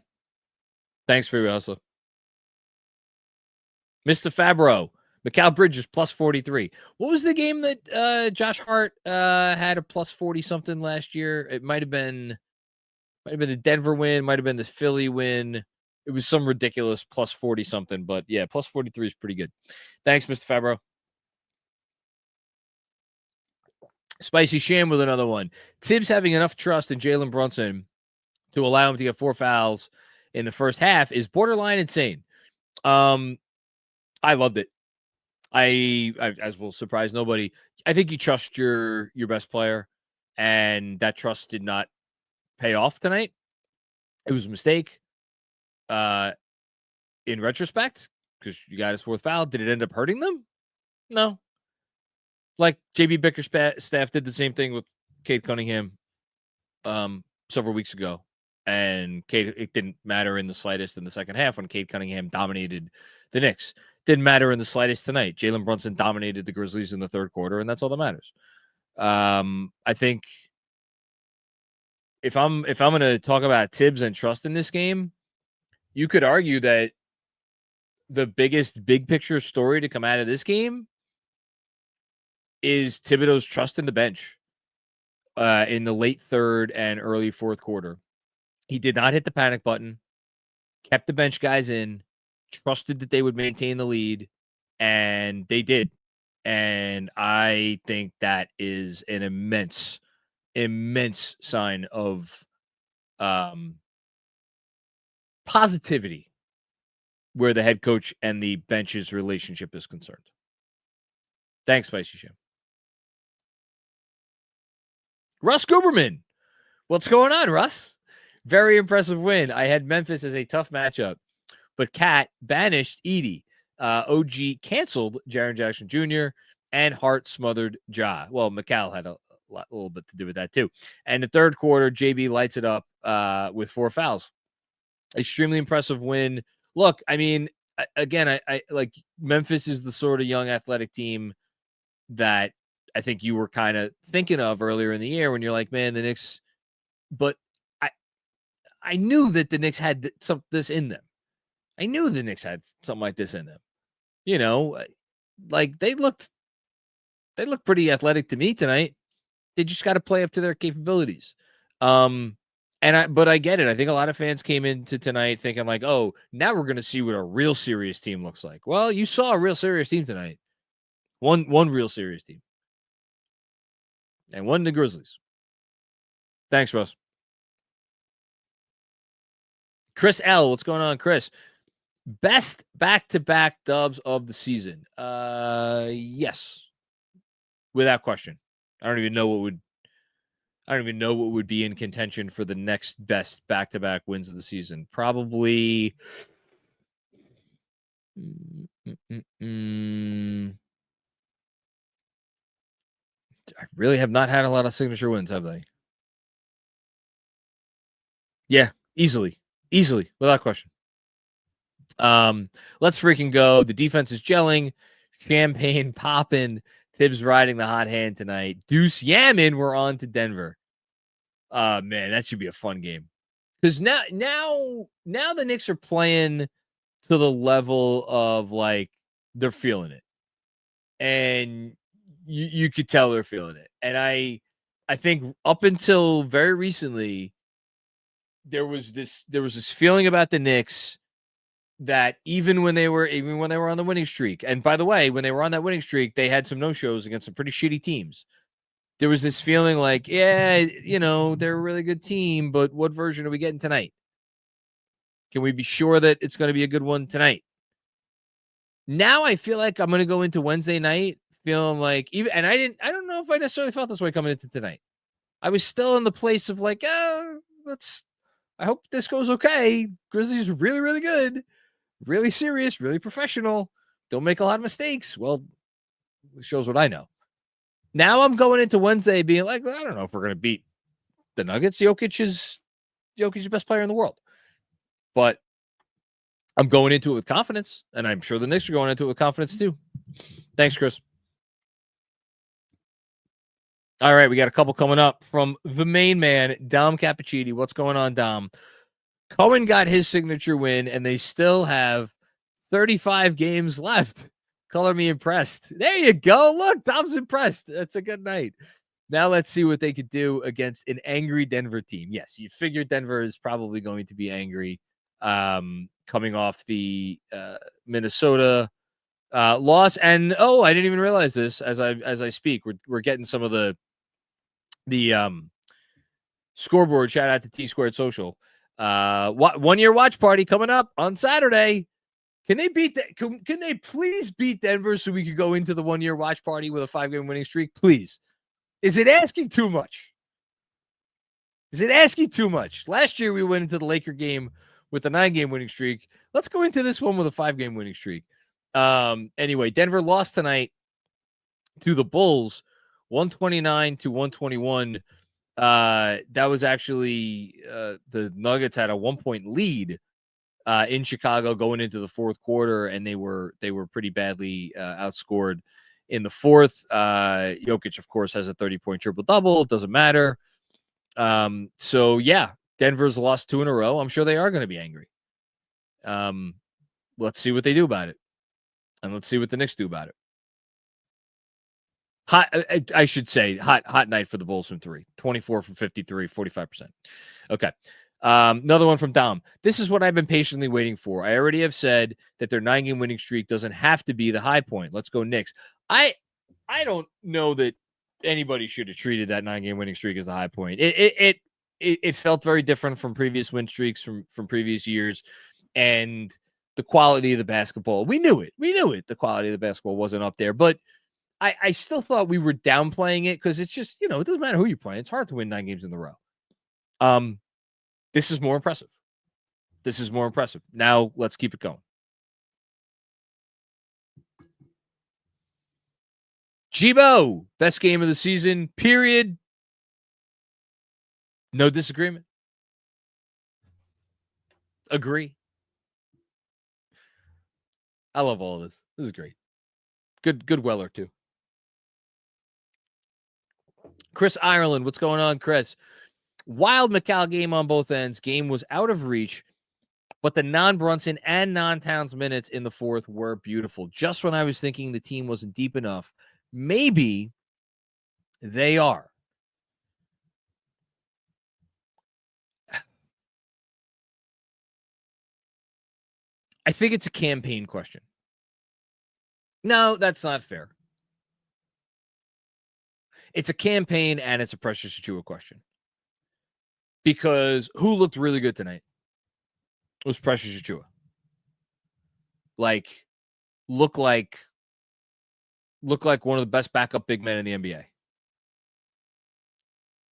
thanks for your hustle, Mr. Fabro. Mikal Bridges plus 43. What was the game that Josh Hart had a plus 40 something last year? It might have been the Denver win, might have been the Philly win. It was some ridiculous plus 40 something, but yeah, plus 43 is pretty good. Thanks, Mr. Fabro. Spicy Sham with another one. Tibbs having enough trust in Jalen Brunson to allow him to get 4 fouls in the first half is borderline insane. I loved it. I as will surprise nobody, I think you trust your best player, and that trust did not pay off tonight. It was a mistake. In retrospect, because you got his 4th foul, did it end up hurting them? No. Like JB Bickerstaff did the same thing with Cade Cunningham several weeks ago, and it didn't matter in the slightest in the second half when Cade Cunningham dominated the Knicks. Didn't matter in the slightest tonight. Jalen Brunson dominated the Grizzlies in the 3rd quarter, and that's all that matters. I think if I'm going to talk about Tibbs and trust in this game, you could argue that the biggest big picture story to come out of this game is Thibodeau's trust in the bench in the late 3rd and early 4th quarter. He did not hit the panic button, kept the bench guys in, trusted that they would maintain the lead, and they did. And I think that is an immense sign of positivity where the head coach and the bench's relationship is concerned. Thanks, Spicy Jim. Russ Guberman. What's going on, Russ? Very impressive win. I had Memphis as a tough matchup, but Cat banished Edie. OG canceled Jaren Jackson Jr. and Hart smothered Ja. Well, Mikal had a little bit to do with that too. And the third quarter, JB lights it up with 4 fouls. Extremely impressive win. Look, I mean, again, I like Memphis is the sort of young athletic team that I think you were kind of thinking of earlier in the year when you're like, man, the Knicks. But I knew that the Knicks had this in them. I knew the Knicks had something like this in them. You know, like they looked pretty athletic to me tonight. They just got to play up to their capabilities. But I get it. I think a lot of fans came into tonight thinking like, oh, now we're going to see what a real serious team looks like. Well, you saw a real serious team tonight. One real serious team. And one the Grizzlies. Thanks, Russ. Chris L. What's going on, Chris? Best back-to-back dubs of the season. Yes. Without question. I don't even know what would be in contention for the next best back-to-back wins of the season. Probably I really have not had a lot of signature wins, have they? Yeah, easily, without question. Let's freaking go. The defense is gelling. Champagne popping. Tibbs riding the hot hand tonight. Deuce Yamin, we're on to Denver. Man, that should be a fun game. Because now the Knicks are playing to the level of like they're feeling it. And you could tell they're feeling it. And I think up until very recently, there was this feeling about the Knicks that even when they were on the winning streak, and by the way, when they were on that winning streak, they had some no-shows against some pretty shitty teams. There was this feeling like, yeah, you know, they're a really good team, but what version are we getting tonight? Can we be sure that it's going to be a good one tonight? Now I feel like I'm going to go into Wednesday night feeling like I don't know if I necessarily felt this way coming into tonight. I was still in the place of like, I hope this goes okay. Grizzlies are really, really good, really serious, really professional. Don't make a lot of mistakes. Well, it shows what I know. Now I'm going into Wednesday being like, I don't know if we're going to beat the Nuggets. Jokic is the best player in the world. But I'm going into it with confidence, and I'm sure the Knicks are going into it with confidence too. Thanks, Chris. All right, we got a couple coming up from the main man, Dom Cappuccini. What's going on, Dom? Cohen got his signature win, and they still have 35 games left. Color me impressed. There you go. Look, Dom's impressed. That's a good night. Now let's see what they could do against an angry Denver team. Yes, you figure Denver is probably going to be angry coming off the Minnesota loss. And, I didn't even realize this as I speak. We're getting some of the scoreboard. Shout out to T Squared Social. 1 year watch party coming up on Saturday. Can they beat can they please beat Denver so we could go into the 1 year watch party with a 5-game winning streak? Please. Is it asking too much? Last year we went into the Laker game with a 9-game winning streak. Let's go into this one with a 5-game winning streak. Anyway, Denver lost tonight to the Bulls, 129-121. That was actually the Nuggets had a 1-point lead in Chicago going into the fourth quarter, and they were pretty badly outscored in the fourth. Jokic, of course, has a 30-point triple-double. It doesn't matter. So, yeah, Denver's lost 2 in a row. I'm sure they are going to be angry. Let's see what they do about it. And let's see what the Knicks do about it. Hot night for the Bulls from 3. 24 from 53, 45%. Okay. Another one from Dom. This is what I've been patiently waiting for. I already have said that their 9-game winning streak doesn't have to be the high point. Let's go Knicks. I don't know that anybody should have treated that 9-game winning streak as the high point. It felt very different from previous win streaks from previous years, and the quality of the basketball. We knew it. The quality of the basketball wasn't up there, but I still thought we were downplaying it because it's just, it doesn't matter who you're playing. It's hard to win 9 games in a row. This is more impressive. Now let's keep it going. Chibo, best game of the season, period. No disagreement. Agree. I love all of this. This is great. Good Weller, too. Chris Ireland, what's going on, Chris? Wild Mikal game on both ends. Game was out of reach, but the non-Brunson and non-Towns minutes in the fourth were beautiful. Just when I was thinking the team wasn't deep enough, maybe they are. I think it's a campaign question. No, that's not fair. It's a campaign and it's a Precious Achiuwa question. Because who looked really good tonight? It was Precious Achiuwa. Look like one of the best backup big men in the NBA.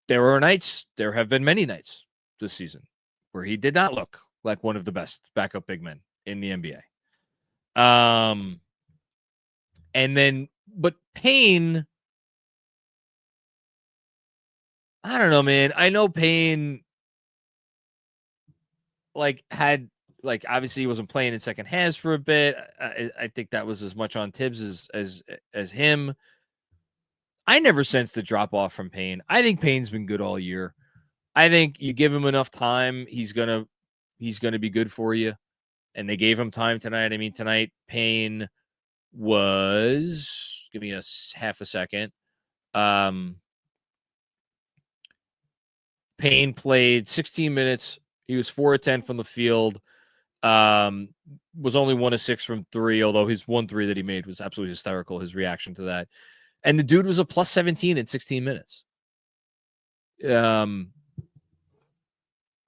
There have been many nights this season where he did not look like one of the best backup big men in the NBA. But Payne, I don't know, man. I know Payne obviously he wasn't playing in second halves for a bit. I think that was as much on Tibbs as him. I never sensed the drop off from Payne. I think Payne's been good all year. I think you give him enough time, he's gonna be good for you. And they gave him time tonight. I mean, tonight Payne was, give me half a second. Payne played 16 minutes. He was 4 of 10 from the field. Was only 1 of 6 from 3, although his 1 3 that he made was absolutely hysterical, his reaction to that. And the dude was a plus 17 in 16 minutes. I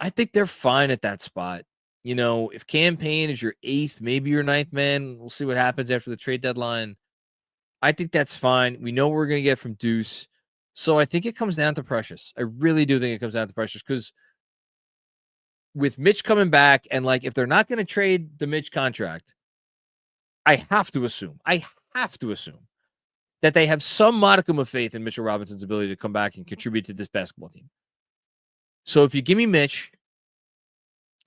think they're fine at that spot. If Cam Payne is your 8th, maybe your 9th man, we'll see what happens after the trade deadline. I think that's fine. We know what we're going to get from Deuce. So I think it comes down to Precious. I really do think it comes down to Precious because with Mitch coming back and if they're not going to trade the Mitch contract, I have to assume that they have some modicum of faith in Mitchell Robinson's ability to come back and contribute to this basketball team. So if you give me Mitch,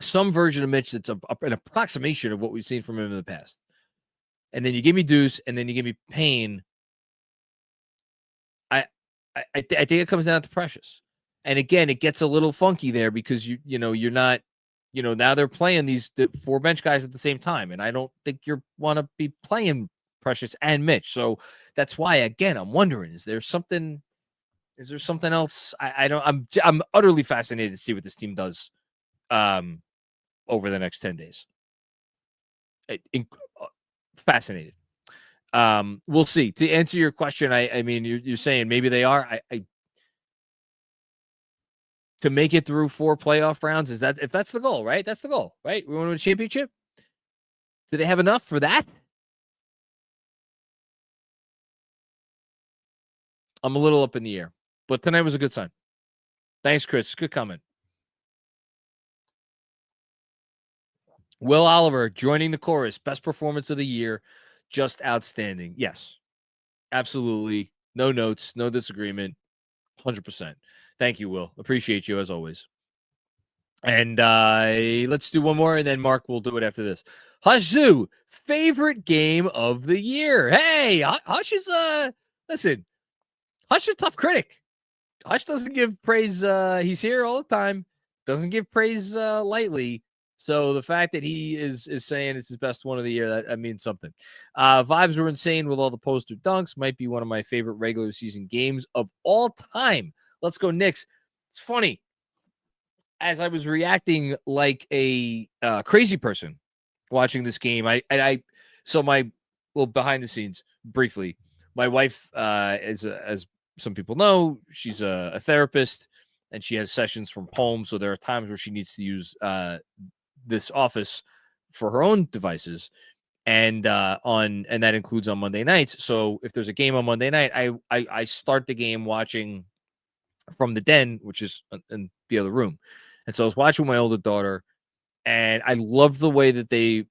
some version of Mitch that's an approximation of what we've seen from him in the past, and then you give me Deuce, and then you give me Payne, I think it comes down to Precious. And again, it gets a little funky there because you're not, now they're playing the 4 bench guys at the same time, and I don't think you want to be playing Precious and Mitch. So that's why, again, I'm wondering, is there something else? I'm utterly fascinated to see what this team does over the next 10 days. Fascinated. We'll see. To answer your question, I mean, you're saying maybe they are. To make it through 4 playoff rounds, if that's the goal, right? That's the goal, right? We want to win a championship. Do they have enough for that? I'm a little up in the air, but tonight was a good sign. Thanks, Chris. Good comment. Will Oliver joining the chorus. Best performance of the year. Just outstanding. Yes, absolutely. No notes, no disagreement. 100%. Thank you, Will. Appreciate you as always. And let's do one more, and then Mark will do it after this. Hushzu, favorite game of the year. Hey, Hush is listen. Hush is a tough critic. Hush doesn't give praise. He's here all the time. Doesn't give praise lightly. So the fact that he is saying it's his best one of the year, that means something. Vibes were insane with all the poster dunks. Might be one of my favorite regular season games of all time. Let's go Knicks. It's funny. as I was reacting like a crazy person watching this game, so my little behind the scenes briefly, my wife, as some people know, she's a therapist and she has sessions from home. So there are times where she needs to use this office for her own devices. And and that includes on Monday nights. So if there's a game on Monday night, I start the game watching from the den, which is in the other room. And so I was watching my older daughter, and I loved the way that they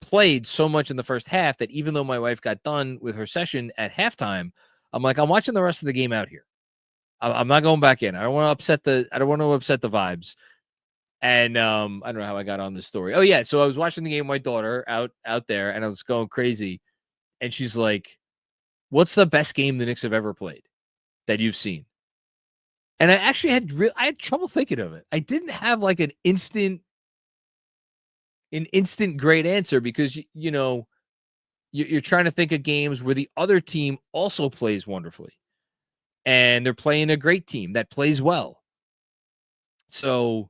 played so much in the first half that even though my wife got done with her session at halftime, I'm like, I'm watching the rest of the game out here. I'm not going back in. I don't want to upset the vibes. And I don't know how I got on this story. Oh yeah, so I was watching the game with my daughter out there, and I was going crazy. And she's like, "What's the best game the Knicks have ever played that you've seen?" And I actually I had trouble thinking of it. I didn't have like an instant great answer because you're trying to think of games where the other team also plays wonderfully, and they're playing a great team that plays well. So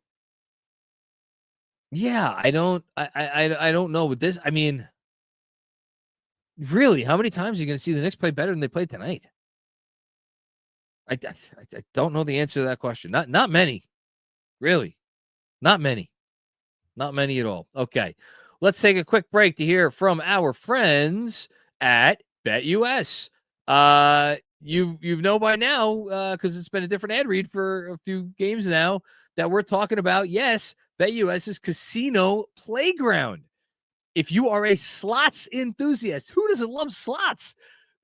yeah, I don't know with this. I mean, really, how many times are you going to see the Knicks play better than they played tonight? I don't know the answer to that question. Not many, really, not many. Not many at all. Okay. Let's take a quick break to hear from our friends at BetUS. You know by now, because it's been a different ad read for a few games now, that we're talking about, yes, BetUS's casino playground. If you are a slots enthusiast, who doesn't love slots?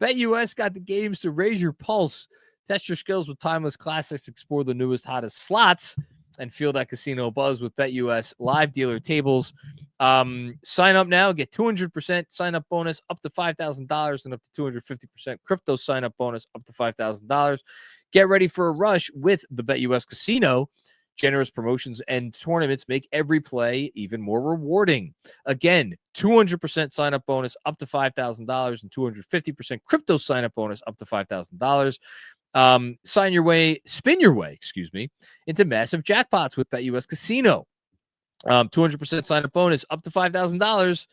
BetUS got the games to raise your pulse. Test your skills with timeless classics, explore the newest, hottest slots, and feel that casino buzz with BetUS live dealer tables. Sign up now, get 200% sign up bonus up to $5,000 and up to 250% crypto sign up bonus up to $5,000. Get ready for a rush with the BetUS Casino. Generous promotions and tournaments make every play even more rewarding. Again, 200% sign up bonus up to $5,000 and 250% crypto sign up bonus up to $5,000. Spin your way, into massive jackpots with BetUS Casino. 200% sign up bonus up to $5,000,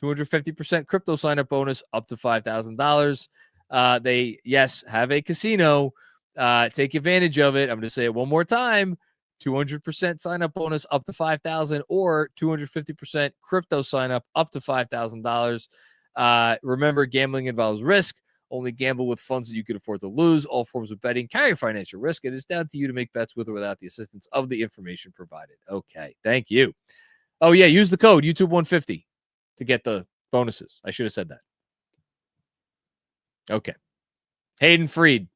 250% crypto sign up bonus up to $5,000. They, yes, have a casino. Take advantage of it. I'm going to say it one more time. 200% sign up bonus up to $5,000 or 250% crypto sign up to $5,000. Remember, gambling involves risk. Only gamble with funds that you can afford to lose. All forms of betting carry financial risk. It is down to you to make bets with or without the assistance of the information provided. Okay, thank you. Oh, yeah, use the code YouTube150 to get the bonuses. I should have said that. Okay. Hayden Freed.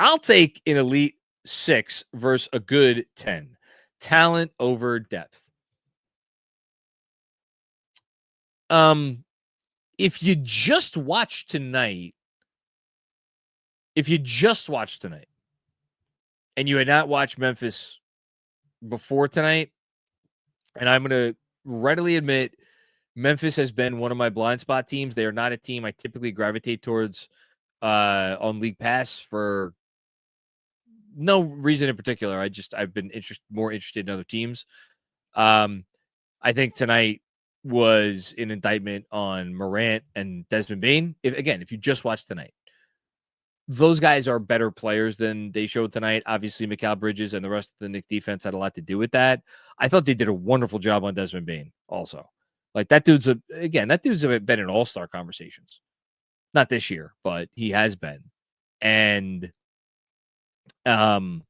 I'll take an elite 6 versus a good 10. Talent over depth. If you just watch tonight, and you had not watched Memphis before tonight, and I'm going to readily admit Memphis has been one of my blind spot teams. They are not a team I typically gravitate towards on League Pass for no reason in particular. I've been more interested in other teams. I think tonight was an indictment on Morant and Desmond Bane. If you just watch tonight, those guys are better players than they showed tonight. Obviously, Mikal Bridges and the rest of the Knicks defense had a lot to do with that. I thought they did a wonderful job on Desmond Bane also. Like that dude's been in all-star conversations. Not this year, but he has been. And didn't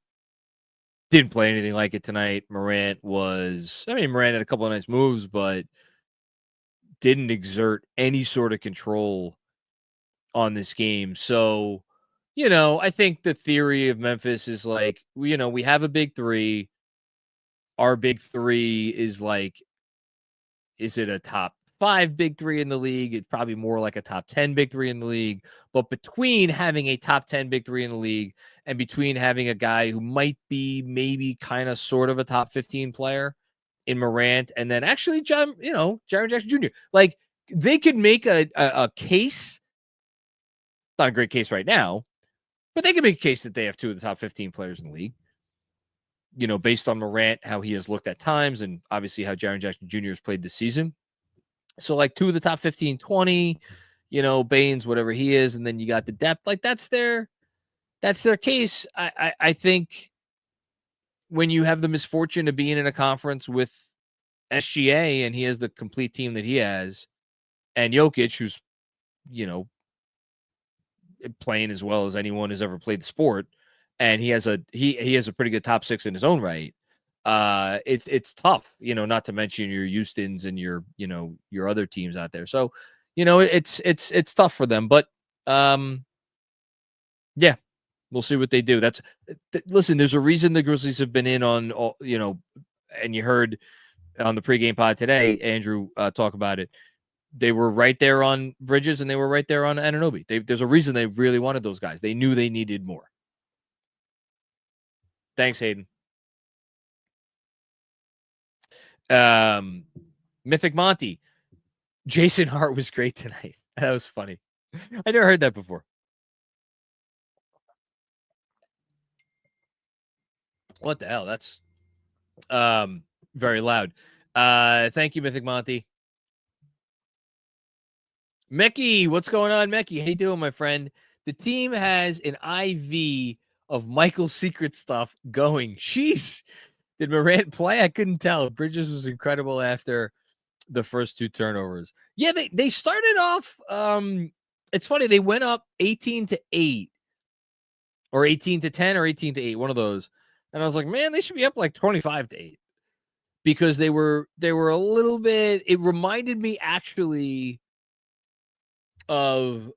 play anything like it tonight. Morant had a couple of nice moves, but didn't exert any sort of control on this game. So, I think the theory of Memphis is like, we have a big three. Our big three is like, is it a top 5 big three in the league? It's probably more like a top 10 big three in the league. But between having a top 10 big three in the league and between having a guy who might be maybe kind of sort of a top 15 player in Morant, and then actually Jaren Jackson Jr., like they could make a case, not a great case right now, but they can make a case that they have 2 of the top 15 players in the league. based on Morant, how he has looked at times, and obviously how Jaren Jackson Jr. has played this season. So like 2 of the top 15, 20, Baines, whatever he is, and then you got the depth. Like that's their case. I think when you have the misfortune of being in a conference with SGA and he has the complete team that he has, and Jokic, who's, playing as well as anyone who's ever played the sport, and he has a pretty good top 6 in his own right. It's tough, not to mention your Houstons and your other teams out there. So, it's tough for them, but yeah, we'll see what they do. Listen, there's a reason the Grizzlies have been in on all, and you heard on the pregame pod today, Andrew talk about it. They were right there on Bridges and they were right there on Anunoby. There's a reason they really wanted those guys. They knew they needed more. Thanks, Hayden. Mythic Monty. Jason Hart was great tonight. That was funny. I never heard that before. What the hell? That's very loud. Thank you, Mythic Monty. Mickey, what's going on, Mickey? How you doing, my friend? The team has an IV of Michael's secret stuff going. Jeez. Did Morant play? I couldn't tell. Bridges was incredible after the first 2 turnovers. Yeah, they started off. It's funny, they went up 18-8 or 18-10 or 18-8, one of those. And I was like, man, they should be up like 25-8 because they were a little bit. It reminded me actually of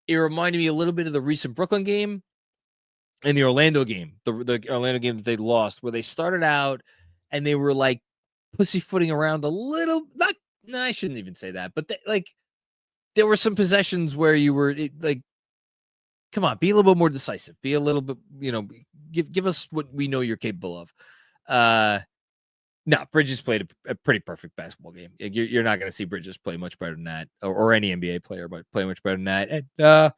a little bit of the recent Brooklyn game and the Orlando game, the Orlando game that they lost, where they started out and they were like pussyfooting around a little. No, I shouldn't even say that, but there were some possessions where you were like, come on, be a little bit more decisive. Be a little bit, give us what we know you're capable of. No, Bridges played a pretty perfect basketball game. You're not going to see Bridges play much better than that, or any NBA player, but play much better than that. And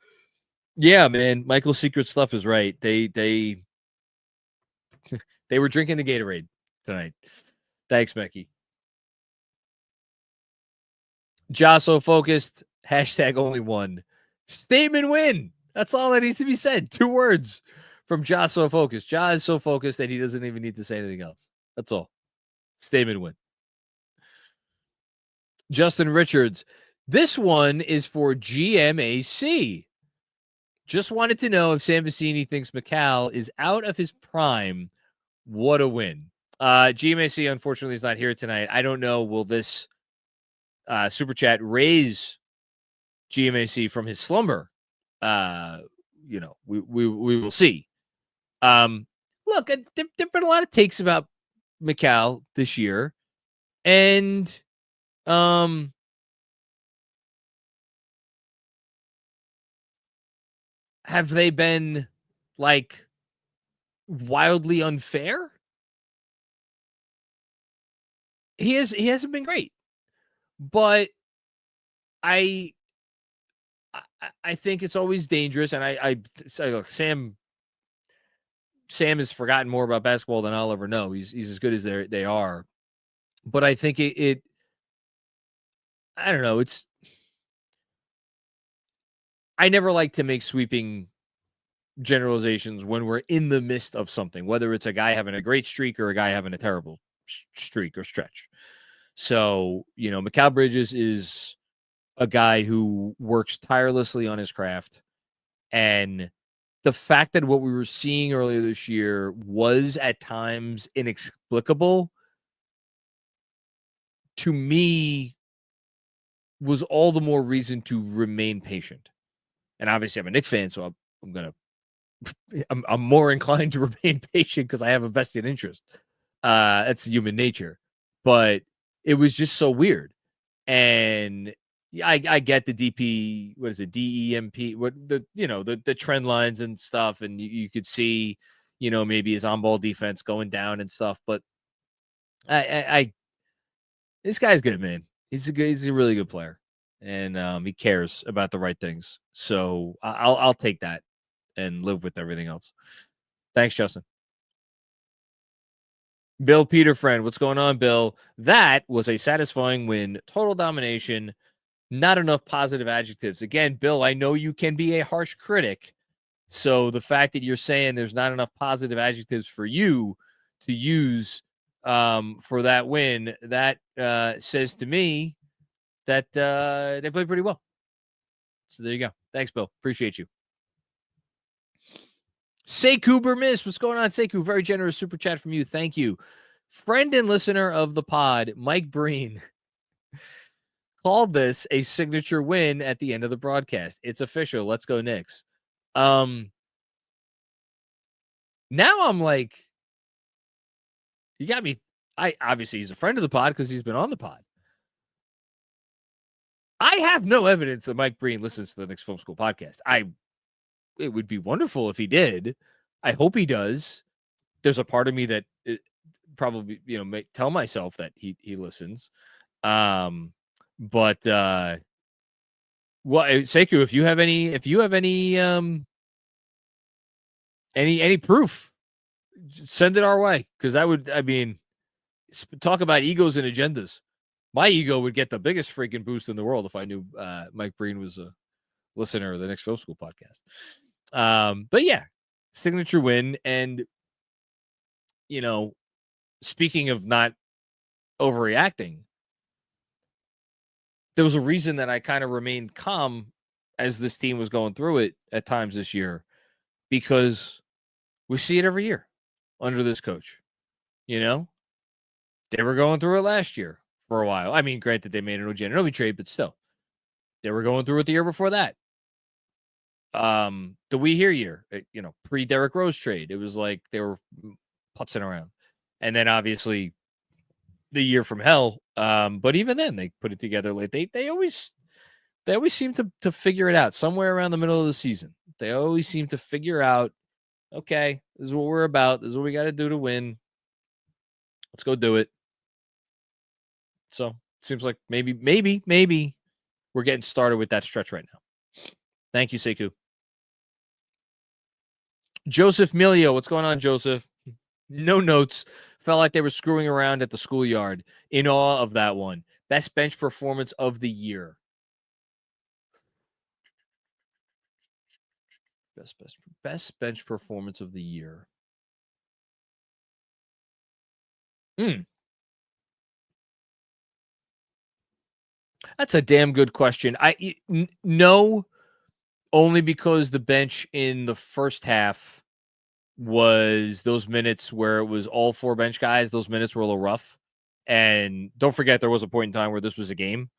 yeah, man, Michael's secret stuff is right. They they were drinking the Gatorade tonight. Thanks, Becky. Josso focused. #only one. Statement win. That's all that needs to be said. 2 words from Ja so focused. Ja is so focused that he doesn't even need to say anything else. That's all. Statement win. Justin Richards. This one is for GMAC. Just wanted to know if Sam Vecini thinks Mikal is out of his prime. What a win. GMAC, unfortunately, is not here tonight. I don't know. Will this super chat raise GMAC from his slumber? We will see. Look, there've been a lot of takes about Mikal this year, and have they been like wildly unfair? He hasn't been great, but I think it's always dangerous, and I look, Sam has forgotten more about basketball than I'll ever know. He's as good as they are, but I think it I don't know. I never like to make sweeping generalizations when we're in the midst of something, whether it's a guy having a great streak or a guy having a terrible streak or stretch. So, Mikal Bridges is a guy who works tirelessly on his craft. And the fact that what we were seeing earlier this year was at times inexplicable, to me, was all the more reason to remain patient. And obviously I'm a Knicks fan, so I'm more inclined to remain patient because I have a vested interest. That's human nature. But it was just so weird. And I get the DP, what is it, DEMP, what the trend lines and stuff, and you could see, maybe his on-ball defense going down and stuff. But this guy's good, man. He's a really good player, and he cares about the right things. So I'll take that and live with everything else. Thanks, Justin. Bill Peter friend, what's going on, Bill? That was a satisfying win, total domination, not enough positive adjectives. Again, Bill, I know you can be a harsh critic. So the fact that you're saying there's not enough positive adjectives for you to use for that win, that says to me that they played pretty well. So there you go. Thanks, Bill. Appreciate you. Sekou Burmis, what's going on, Sekou? Very generous super chat from you. Thank you. Friend and listener of the pod, Mike Breen, called this a signature win at the end of the broadcast. It's official. Let's go Knicks. Now I'm like, you got me. Obviously he's a friend of the pod because he's been on the pod. I have no evidence that Mike Breen listens to the Knicks Film School podcast. It would be wonderful if he did. I hope he does. There's a part of me that probably, may tell myself that he listens. Well, Sekou, if you have any proof, send it our way. Cause talk about egos and agendas. My ego would get the biggest freaking boost in the world if I knew Mike Breen was a listener of the Knicks Film School podcast. But yeah, signature win. And, speaking of not overreacting, there was a reason that I kind of remained calm as this team was going through it at times this year, because we see it every year under this coach. They were going through it last year for a while. I mean, granted, they made an Ojeanobi trade, but still, they were going through it the year before that. The We Here year, pre-Derrick Rose trade, it was like they were putzing around. And then obviously the year from hell. But even then they put it together late. They always seem to figure it out somewhere around the middle of the season. They always seem to figure out, okay, this is what we're about. This is what we got to do to win. Let's go do it. So it seems like maybe we're getting started with that stretch right now. Thank you, Sekou. Joseph Milio, what's going on, Joseph? No notes. Felt like they were screwing around at the schoolyard. In awe of that one. Best bench performance of the year. Best bench performance of the year. That's a damn good question. No, only because the bench in the first half was those minutes where it was all four bench guys. Those minutes were a little rough. And don't forget, there was a point in time where this was a game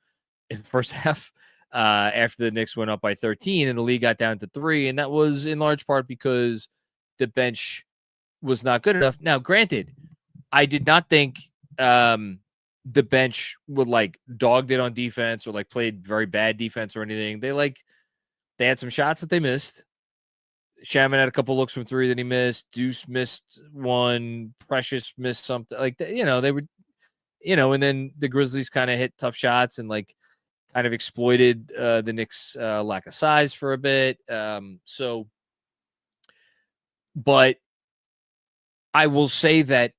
in the first half after the Knicks went up by 13 and the league got down to 3. And that was in large part because the bench was not good enough. Now, granted, I did not think the bench would dogged it on defense or played very bad defense or anything. They had some shots that they missed. Shaman had a couple looks from 3 that he missed. Deuce missed one. Precious missed something. They were, and then the Grizzlies kind of hit tough shots and kind of exploited the Knicks' lack of size for a bit. But I will say that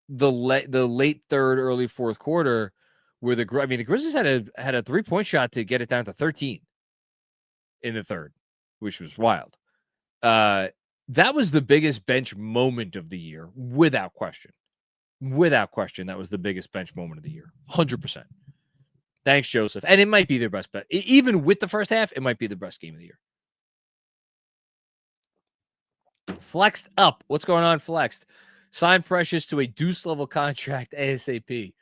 the late third, early fourth quarter, where the Grizzlies had a 3-point shot to get it down to 13 in the third, which was wild. That was the biggest bench moment of the year, without question. Without question, that was the biggest bench moment of the year, 100%. Thanks, Joseph. And it might be their best bet. Even with the first half, it might be the best game of the year. Flexed up. What's going on, Flexed? Sign Precious to a Deuce level contract ASAP.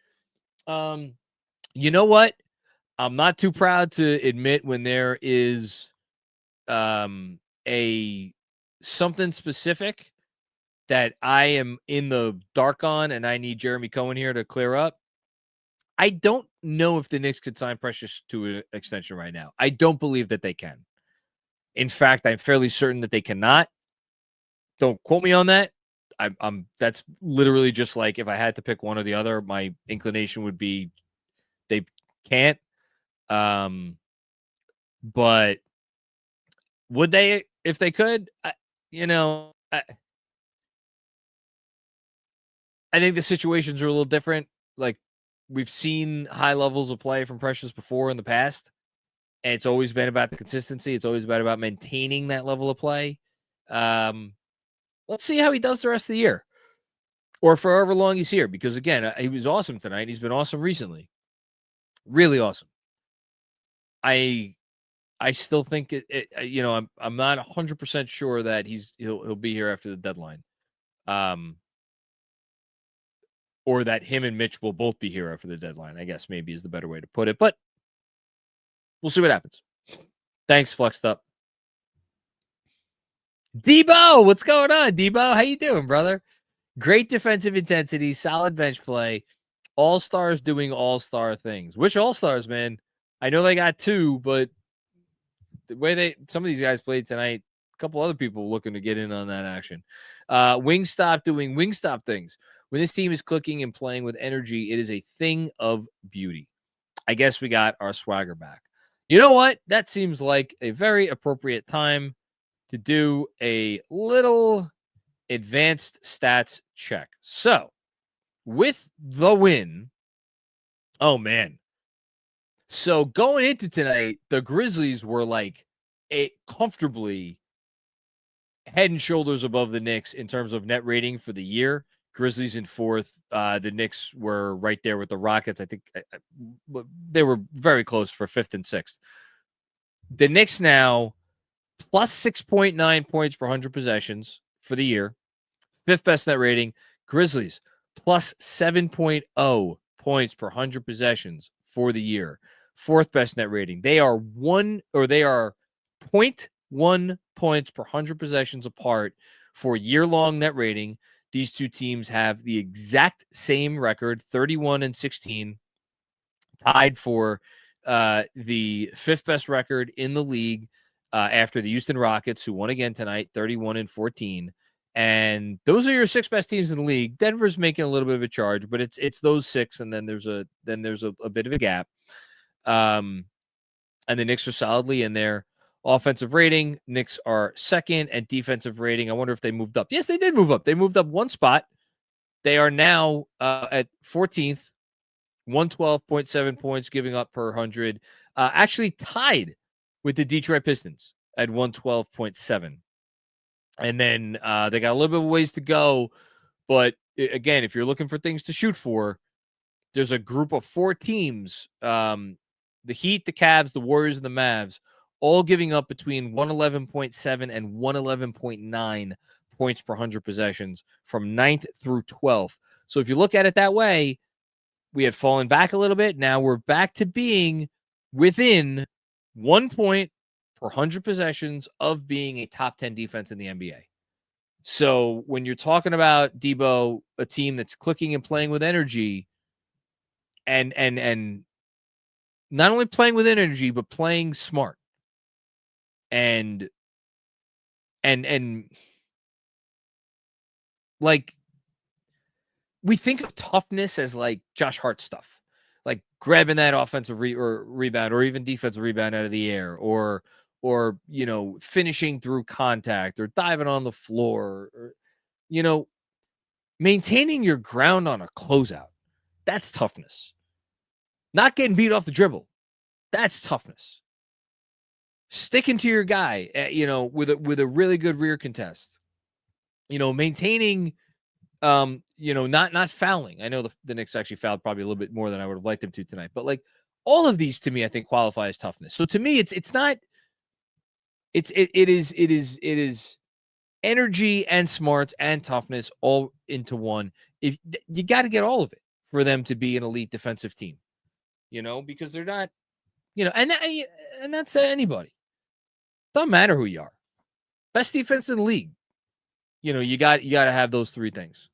You know what? I'm not too proud to admit when there is a something specific that I am in the dark on and I need Jeremy Cohen here to clear up. I don't know if the Knicks could sign Precious to an extension right now. I don't believe that they can. In fact, I'm fairly certain that they cannot. Don't quote me on that. I'm that's literally just if I had to pick one or the other, my inclination would be they can't. But would they if they could? I think the situations are a little different. Like, we've seen high levels of play from Precious before in the past, and it's always been about the consistency. It's always been about maintaining that level of play. Let's see how he does the rest of the year, or for however long he's here. Because again, he was awesome tonight. He's been awesome recently, really awesome. I still think I'm not 100% sure that he'll be here after the deadline. Or that him and Mitch will both be here after the deadline, I guess maybe is the better way to put it. But we'll see what happens. Thanks, Flexed Up. Debo, what's going on, Debo? How you doing, brother? Great defensive intensity, solid bench play. All-stars doing all-star things. Which all-stars, man? I know they got 2, but the way some of these guys played tonight, a couple other people looking to get in on that action. Wingstop doing Wingstop things. When this team is clicking and playing with energy, it is a thing of beauty. I guess we got our swagger back. You know what? That seems like a very appropriate time to do a little advanced stats check. So, with the win, oh man. So, going into tonight, the Grizzlies were like comfortably head and shoulders above the Knicks in terms of net rating for the year. Grizzlies in 4th. The Knicks were right there with the Rockets. I think they were very close for 5th and 6th. The Knicks now plus 6.9 points per 100 possessions for the year. 5th best net rating. Grizzlies plus 7.0 points per 100 possessions for the year. 4th best net rating. They are 0.1 points per 100 possessions apart for year-long net rating. These two teams have the exact same record, 31-16, tied for the 5th best record in the league after the Houston Rockets, who won again tonight, 31-14. And those are your 6 best teams in the league. Denver's making a little bit of a charge, but it's those 6, and then there's a bit of a gap. And the Knicks are solidly in there. Offensive rating, Knicks are 2nd, and defensive rating, I wonder if they moved up. Yes, they did move up. They moved up 1 spot. They are now at 14th, 112.7 points giving up per 100. Actually tied with the Detroit Pistons at 112.7. And then they got a little bit of ways to go. But again, if you're looking for things to shoot for, there's a group of 4 teams, the Heat, the Cavs, the Warriors, and the Mavs, all giving up between 111.7 and 111.9 points per 100 possessions from 9th through 12th. So if you look at it that way, we had fallen back a little bit. Now we're back to being within 1 point per 100 possessions of being a top 10 defense in the NBA. So when you're talking about, Debo, a team that's clicking and playing with energy, and not only playing with energy, but playing smart. And like, we think of toughness as like Josh Hart stuff, like grabbing that offensive rebound or even defensive rebound out of the air, or finishing through contact, or diving on the floor, or maintaining your ground on a closeout. That's toughness. Not getting beat off the dribble. That's toughness. Sticking to your guy, with a really good rear contest. Maintaining, not fouling. I know the Knicks actually fouled probably a little bit more than I would have liked them to tonight, but like all of these to me, I think qualify as toughness. So to me, it's not. It is energy and smarts and toughness all into one. If you got to get all of it for them to be an elite defensive team, because they're not, and that's anybody. Doesn't matter who you are. Best defense in the league. You got to have those 3 things.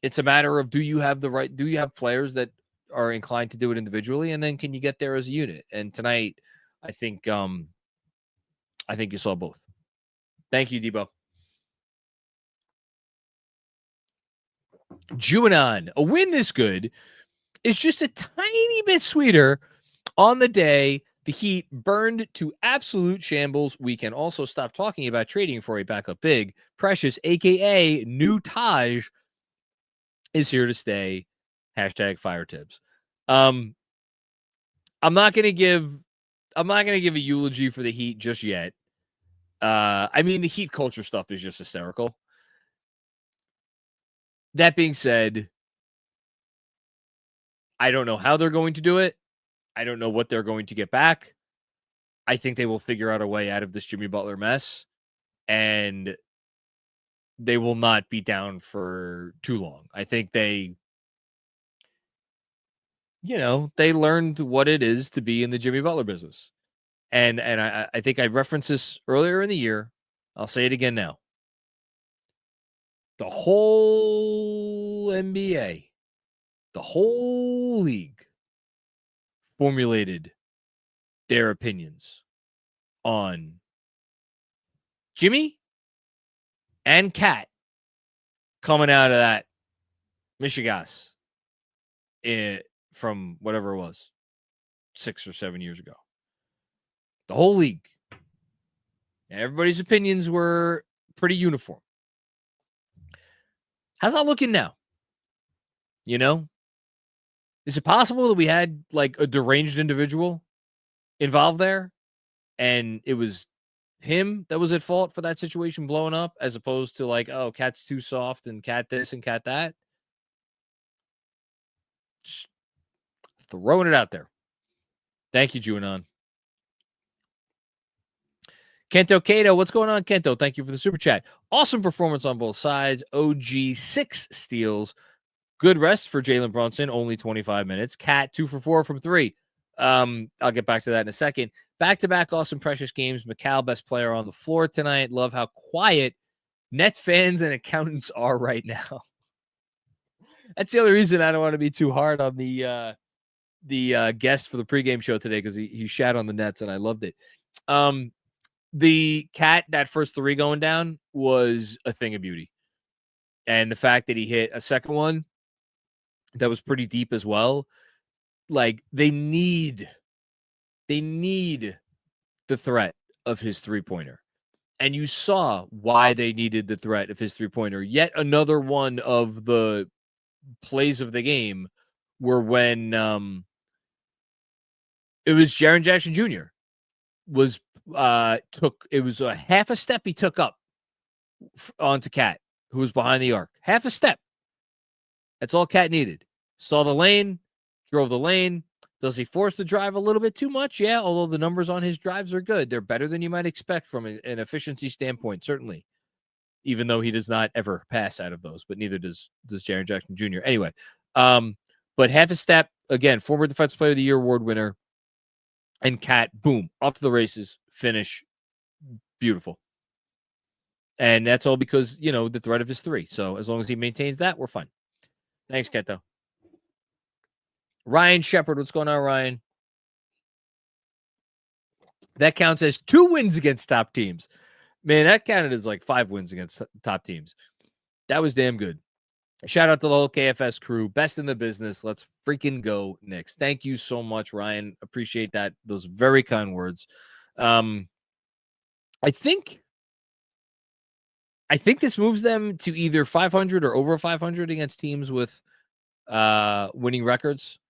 It's a matter of, do you have players that are inclined to do it individually, and then can you get there as a unit? And tonight, I think you saw both. Thank you, Debo. Juanon, a win this good is just a tiny bit sweeter on the day the Heat burned to absolute shambles. We can also stop talking about trading for a backup big. Precious, a.k.a. New Taj, is here to stay. Hashtag fire Tibbs. I'm not gonna give a eulogy for the Heat just yet. I mean, the Heat culture stuff is just hysterical. That being said, I don't know how they're going to do it. I don't know what they're going to get back. I think they will figure out a way out of this Jimmy Butler mess, and they will not be down for too long. I think they learned what it is to be in the Jimmy Butler business. And I think I referenced this earlier in the year. I'll say it again now. The whole NBA, the whole league formulated their opinions on Jimmy and Cat coming out of that Michigas from whatever it was, 6 or 7 years ago. The whole league. Everybody's opinions were pretty uniform. How's that looking now? Is it possible that we had like a deranged individual involved there and it was him that was at fault for that situation blowing up as opposed to like, oh, Cat's too soft and Cat this and Cat that? Just throwing it out there. Thank you, Juanon. Kento Cato, what's going on, Kento? Thank you for the super chat. Awesome performance on both sides. OG 6 steals. Good rest for Jalen Brunson, only 25 minutes. Cat 2 for 4 from 3. I'll get back to that in a second. Back-to-back awesome, precious games. Mikal, best player on the floor tonight. Love how quiet Nets fans and accountants are right now. That's the other reason I don't want to be too hard on the guest for the pregame show today because he shat on the Nets and I loved it. The Cat, that first 3 going down was a thing of beauty. And the fact that he hit a second one that was pretty deep as well. Like they need the threat of his 3-pointer. And you saw why they needed the threat of his 3-pointer. Yet another one of the plays of the game were when it was Jaren Jackson Jr. was it was a half a step he took up onto Cat, who was behind the arc. Half a step. That's all Cat needed. Saw the lane, drove the lane. Does he force the drive a little bit too much? Yeah, although the numbers on his drives are good. They're better than you might expect from an efficiency standpoint, certainly. Even though he does not ever pass out of those, but neither does Jaren Jackson Jr. Anyway, but half a step, again, former Defensive Player of the Year award winner, and Cat, boom, off to the races, finish, beautiful. And that's all because, the threat of his 3. So as long as he maintains that, we're fine. Thanks, Keto. Ryan Shepard, what's going on, Ryan? That counts as 2 wins against top teams. Man, that counted as like 5 wins against top teams. That was damn good. Shout out to the whole KFS crew. Best in the business. Let's freaking go, Knicks. Thank you so much, Ryan. Appreciate that. Those very kind words. I think this moves them to either 500 or over 500 against teams with winning records.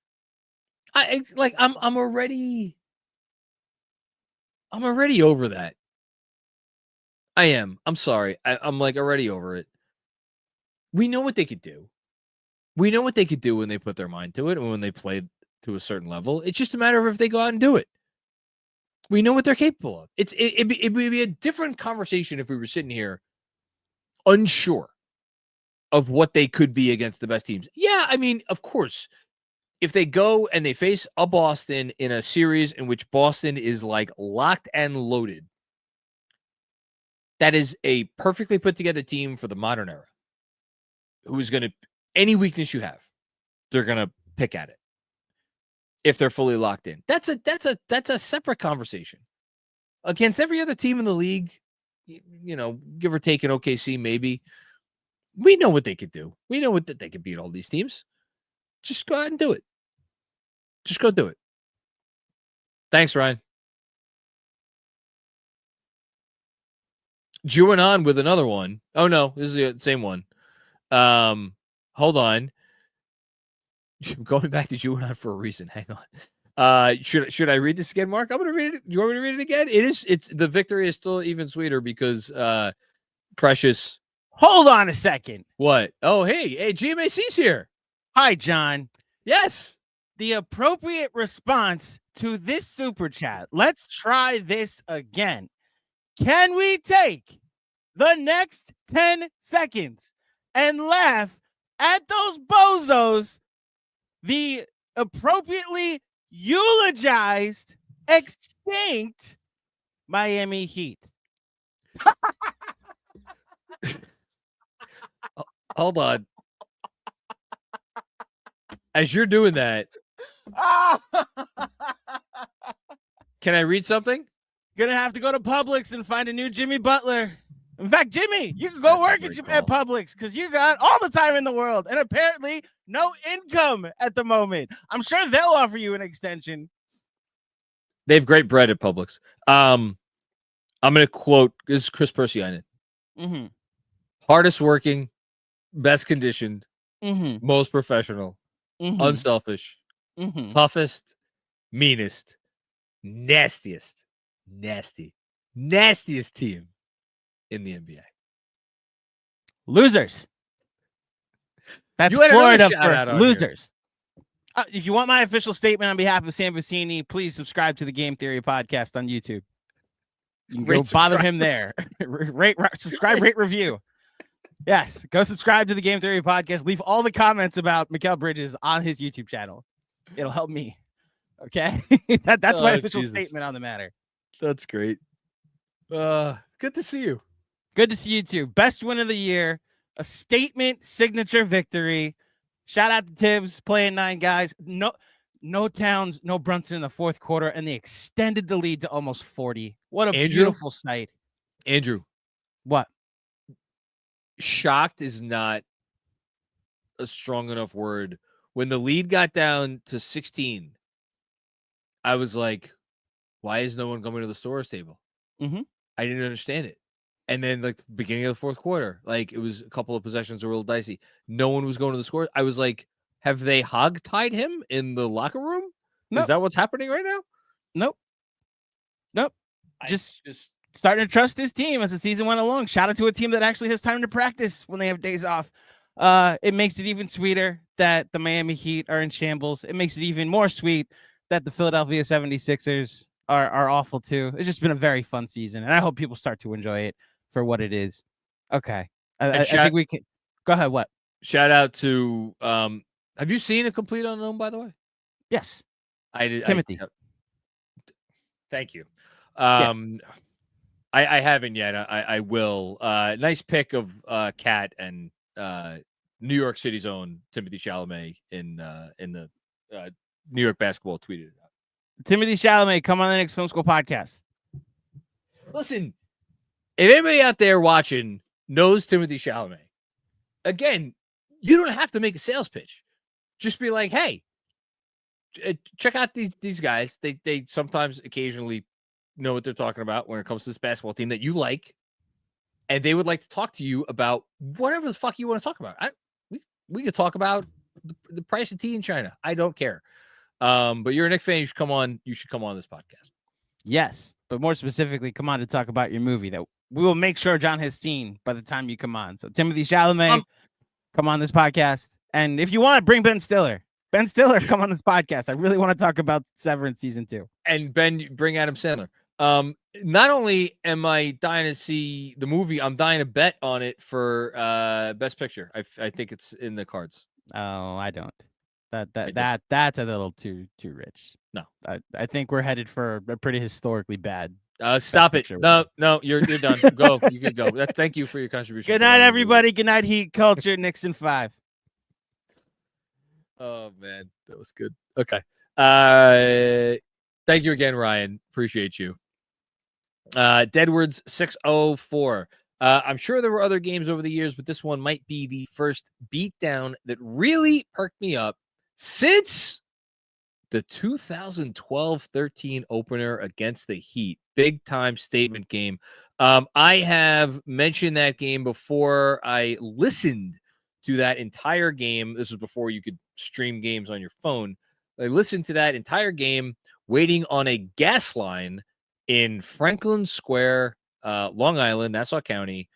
I'm already over that. I am. I'm sorry. I'm like already over it. We know what they could do. We know what they could do when they put their mind to it and when they play to a certain level. It's just a matter of if they go out and do it. We know what they're capable of. It'd be a different conversation if we were sitting here unsure of what they could be against the best teams. Yeah, I mean, of course, if they go and they face a Boston in a series in which Boston is like locked and loaded, that is a perfectly put together team for the modern era. Who's going to, any weakness you have, they're going to pick at it if they're fully locked in. That's a separate conversation. Against every other team in the league, give or take an OKC, maybe. We know what they could do. We know that they could beat all these teams. Just go ahead and do it. Just go do it. Thanks, Ryan. Juanon with another one. Oh, no, this is the same one. Hold on. going back to Juvenile for a reason. Hang on. Should I read this again, Mark? I'm gonna read it. You want me to read it again? It's the victory is still even sweeter because Precious. Hold on a second. What? Oh, hey, GMAC's here. Hi, John. Yes. The appropriate response to this super chat. Let's try this again. Can we take the next 10 seconds and laugh at those bozos, the appropriately eulogized, extinct Miami Heat? Hold on. As you're doing that, can I read something? Gonna have to go to Publix and find a new Jimmy Butler. In fact, Jimmy, you can go work at Publix because you got all the time in the world and apparently no income at the moment. I'm sure they'll offer you an extension. They have great bread at Publix. I'm going to quote, this is Chris Persianen. Mm-hmm. Hardest working, best conditioned, most professional, unselfish, toughest, meanest, nastiest team in the NBA. Losers. That's Florida for losers. If you want my official statement on behalf of Sam Vecini, please subscribe to the Game Theory podcast on YouTube. You can go bother him there. Subscribe, rate, review. Yes, go subscribe to the Game Theory podcast. Leave all the comments about Mikal Bridges on his YouTube channel. It'll help me. Okay? That's my official statement on the matter. That's great. Good to see you. Good to see you too. Best win of the year. A statement signature victory. Shout out to Tibbs playing 9 guys. No Towns, no Brunson in the fourth quarter, and they extended the lead to almost 40. What a beautiful sight. Andrew. What? Shocked is not a strong enough word. When the lead got down to 16, I was like, why is no one coming to the stores table? I didn't understand it. And then, like, the beginning of the fourth quarter, like, it was a couple of possessions were a little dicey. No one was going to the scores. I was like, have they hog-tied him in the locker room? Nope. Is that what's happening right now? Nope. Just starting to trust this team as the season went along. Shout out to a team that actually has time to practice when they have days off. It makes it even sweeter that the Miami Heat are in shambles. It makes it even more sweet that the Philadelphia 76ers are awful too. It's just been a very fun season, and I hope people start to enjoy it for what it is. Okay. I think we can go ahead. What? Shout out to have you seen A Complete Unknown, by the way? Yes. I did. Timothy. Thank you. I haven't yet. I will. Nice pick of Cat and New York City's own Timothy Chalamet in the New York Basketball tweeted it out. Timothy Chalamet, come on the Knicks Film School Podcast. Listen, if anybody out there watching knows Timothy Chalamet, again, you don't have to make a sales pitch. Just be like, hey, check out these guys. They sometimes occasionally know what they're talking about when it comes to this basketball team that you like, and they would like to talk to you about whatever the fuck you want to talk about. We could talk about the price of tea in China. I don't care. But you're a Knicks fan. You should come on this podcast. Yes, but more specifically, come on to talk about your movie that we will make sure John has seen by the time you come on. So Timothy Chalamet, come on this podcast. And if you want, bring Ben Stiller. Ben Stiller, come on this podcast. I really want to talk about Severance season 2. And Ben, bring Adam Sandler. Not only am I dying to see the movie, I'm dying to bet on it for Best Picture. I think it's in the cards. Oh, I don't. That's a little too rich. No, I think we're headed for a pretty historically bad. Stop it. No, you're done. Go. You can go. Thank you for your contribution. Good night, everybody. Good night, Heat Culture. Nixon 5. Oh man, that was good. Okay. Thank you again, Ryan. Appreciate you. Deadwoods 604. I'm sure there were other games over the years, but this one might be the first beatdown that really perked me up since the 2012-13 opener against the Heat. Big time statement game. I have mentioned that game before. I listened to that entire game. This was before you could stream games on your phone. I listened to that entire game waiting on a gas line in Franklin Square, Long Island, Nassau County,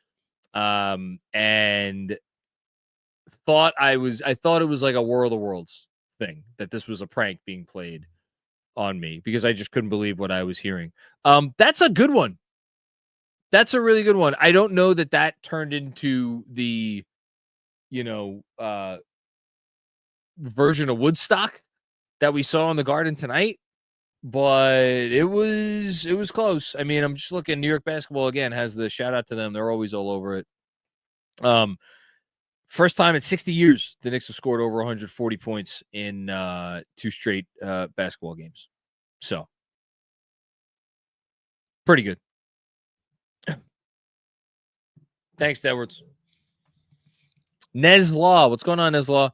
and I thought it was like a War of the Worlds thing, that this was a prank being played on me, because I just couldn't believe what I was hearing. That's a good one. That's a really good one. I don't know that turned into the, version of Woodstock that we saw in the Garden tonight, but it was close. I mean, I'm just looking. New York basketball again has the shout out to them. They're always all over it. First time in 60 years the Knicks have scored over 140 points in 2 straight basketball games. So pretty good. Thanks, Edwards. Neslaw, what's going on, Neslaw?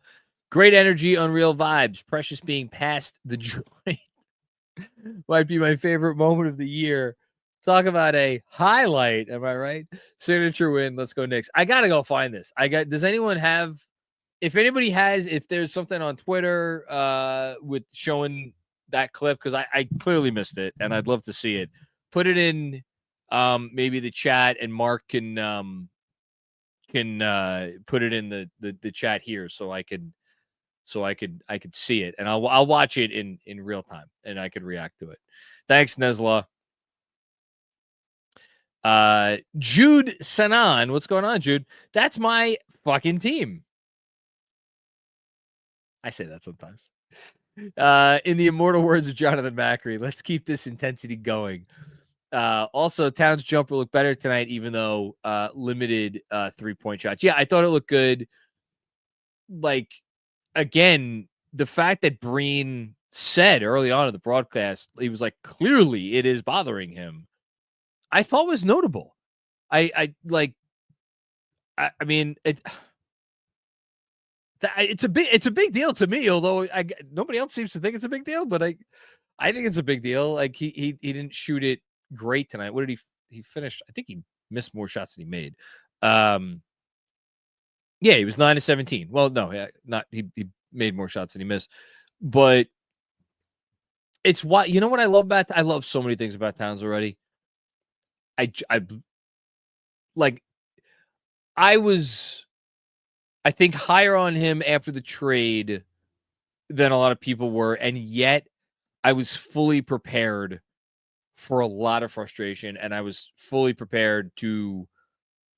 Great energy, unreal vibes. Precious being past the joint might be my favorite moment of the year. Talk about a highlight, am I right? Signature win. Let's go Knicks. I gotta go find this. Does anyone have? If anybody has, if there's something on Twitter with showing that clip, because I clearly missed it and I'd love to see it. Put it in maybe the chat, and Mark can put it in the chat here so I could see it, and I'll watch it in real time and I could react to it. Thanks, Nesla. Jude Sanan, what's going on, Jude? That's my fucking team. I say that sometimes. In the immortal words of Jonathan Macri, let's keep this intensity going. Also, Towns' jumper looked better tonight, even though limited 3-point shots. Yeah, I thought it looked good. Like, again, the fact that Breen said early on in the broadcast, he was like, clearly it is bothering him, I thought was notable. I mean, it's a big deal to me, although nobody else seems to think it's a big deal, but I think it's a big deal. Like, he didn't shoot it great tonight. What did he finished? I think he missed more shots than he made. Yeah, he was 9 of 17. Well, no, he made more shots than he missed. But it's what what I love about I love so many things about Towns already. I was, I think, higher on him after the trade than a lot of people were, and yet I was fully prepared for a lot of frustration, and I was fully prepared to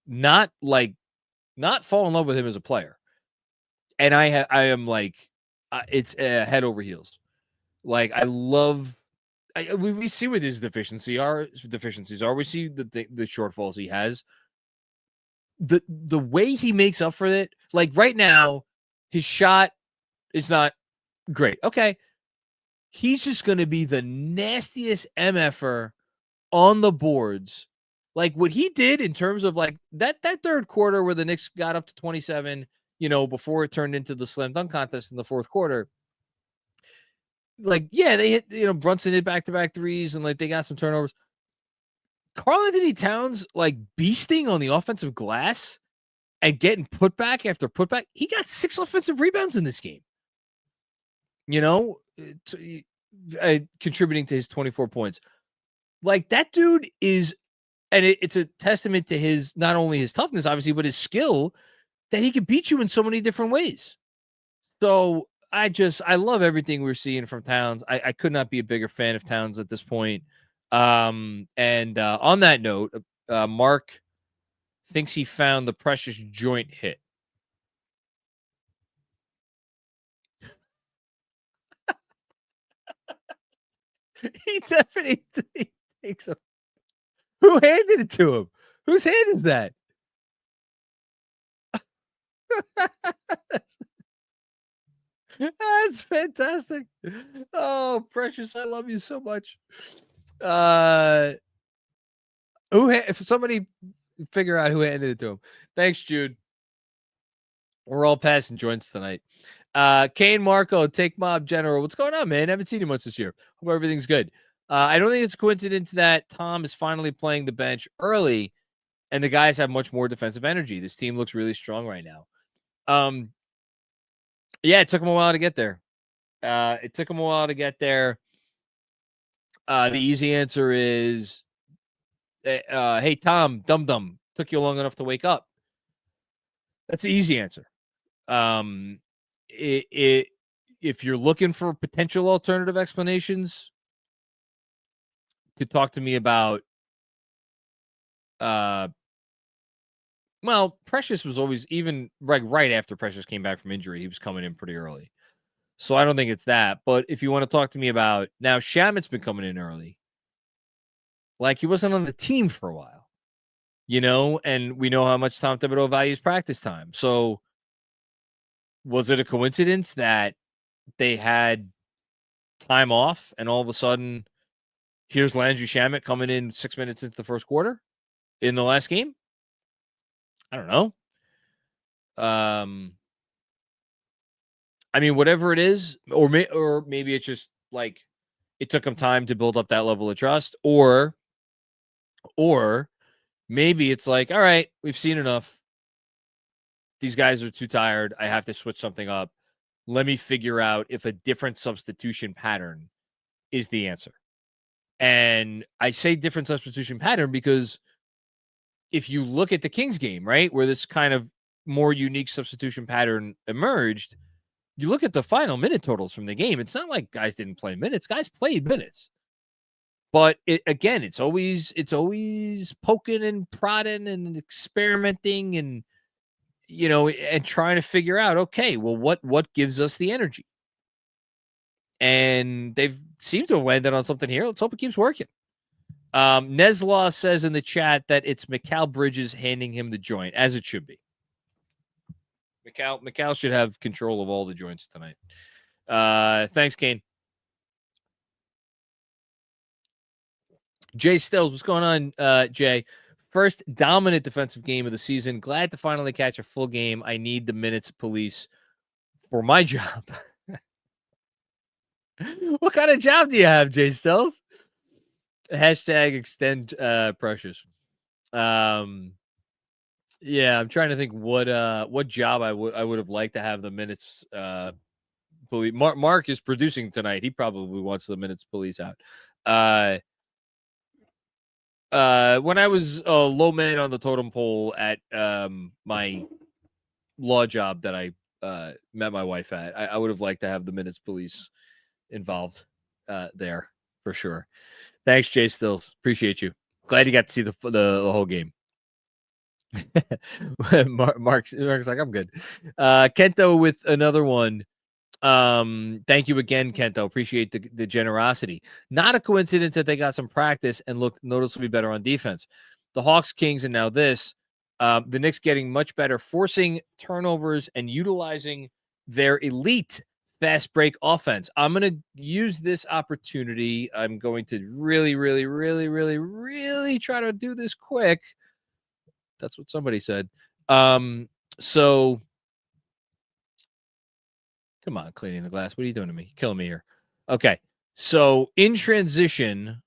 not fall in love with him as a player. And I am like, it's head over heels. Like, I love. We see what his deficiencies are. We see the shortfalls he has. The way he makes up for it, like right now, his shot is not great. Okay, he's just going to be the nastiest MFer on the boards. Like what he did in terms of like that third quarter where the Knicks got up to 27, before it turned into the slam dunk contest in the fourth quarter. Like, yeah, they hit, Brunson hit back-to-back threes, and like they got some turnovers. Karl-Anthony Towns, like, beasting on the offensive glass and getting putback after putback. He got 6 offensive rebounds in this game. Contributing to his 24 points. Like, that dude is, and it's a testament to his, not only his toughness, obviously, but his skill, that he can beat you in so many different ways. So I love everything we're seeing from Towns. I could not be a bigger fan of Towns at this point. And on that note, Mark thinks he found the Precious joint hit. He definitely takes him. Who handed it to him? Whose hand is that? That's fantastic. Oh, Precious, I love you so much. If somebody figure out who handed it to him. Thanks, Jude. We're all passing joints tonight. Kane Marco, Take Mob General. What's going on, man? I haven't seen you much this year. Hope everything's good. I don't think it's a coincidence that Tom is finally playing the bench early, and the guys have much more defensive energy. This team looks really strong right now. Yeah, it took him a while to get there. The easy answer is, hey, Tom, dum-dum, took you long enough to wake up. That's the easy answer. If you're looking for potential alternative explanations, you could talk to me about, well, Precious was always, even right after Precious came back from injury, he was coming in pretty early. So I don't think it's that. But if you want to talk to me about, now Shamit's been coming in early. Like, he wasn't on the team for a while, and we know how much Tom Thibodeau values practice time. So was it a coincidence that they had time off and all of a sudden here's Landry Shamet coming in 6 minutes into the first quarter in the last game? I don't know. I mean, whatever it is, or maybe it's just like it took him time to build up that level of trust, or maybe it's like, all right, we've seen enough. These guys are too tired. I have to switch something up. Let me figure out if a different substitution pattern is the answer. And I say different substitution pattern because if you look at the Kings game, right, where this kind of more unique substitution pattern emerged, you look at the final minute totals from the game. It's not like guys didn't play minutes. Guys played minutes. But it's always poking and prodding and experimenting and, and trying to figure out, okay, well, what gives us the energy? And they've seemed to have landed on something here. Let's hope it keeps working. Neslaw says in the chat that it's Mikal Bridges handing him the joint, as it should be. Mikal should have control of all the joints tonight. Thanks, Kane. Jay Stills, what's going on, Jay? First dominant defensive game of the season. Glad to finally catch a full game. I need the minutes, police, for my job. What kind of job do you have, Jay Stills? Hashtag extend Precious. Yeah, I'm trying to think what job I would have liked to have the minutes police. Mark is producing tonight. He probably wants the minutes police out. When I was a low man on the totem pole at my law job that I met my wife at, I would have liked to have the minutes police involved there for sure. Thanks, Jay Stills. Appreciate you. Glad you got to see the whole game. Mark's like, I'm good. Kento with another one. Thank you again, Kento. Appreciate the generosity. Not a coincidence that they got some practice and looked noticeably better on defense. The Hawks, Kings, and now this. The Knicks getting much better, forcing turnovers and utilizing their elite fast break offense. I'm going to use this opportunity. I'm going to really, really, really, really, really try to do this quick. That's what somebody said. So come on, cleaning the glass. What are you doing to me? You're killing me here. Okay. So in transition,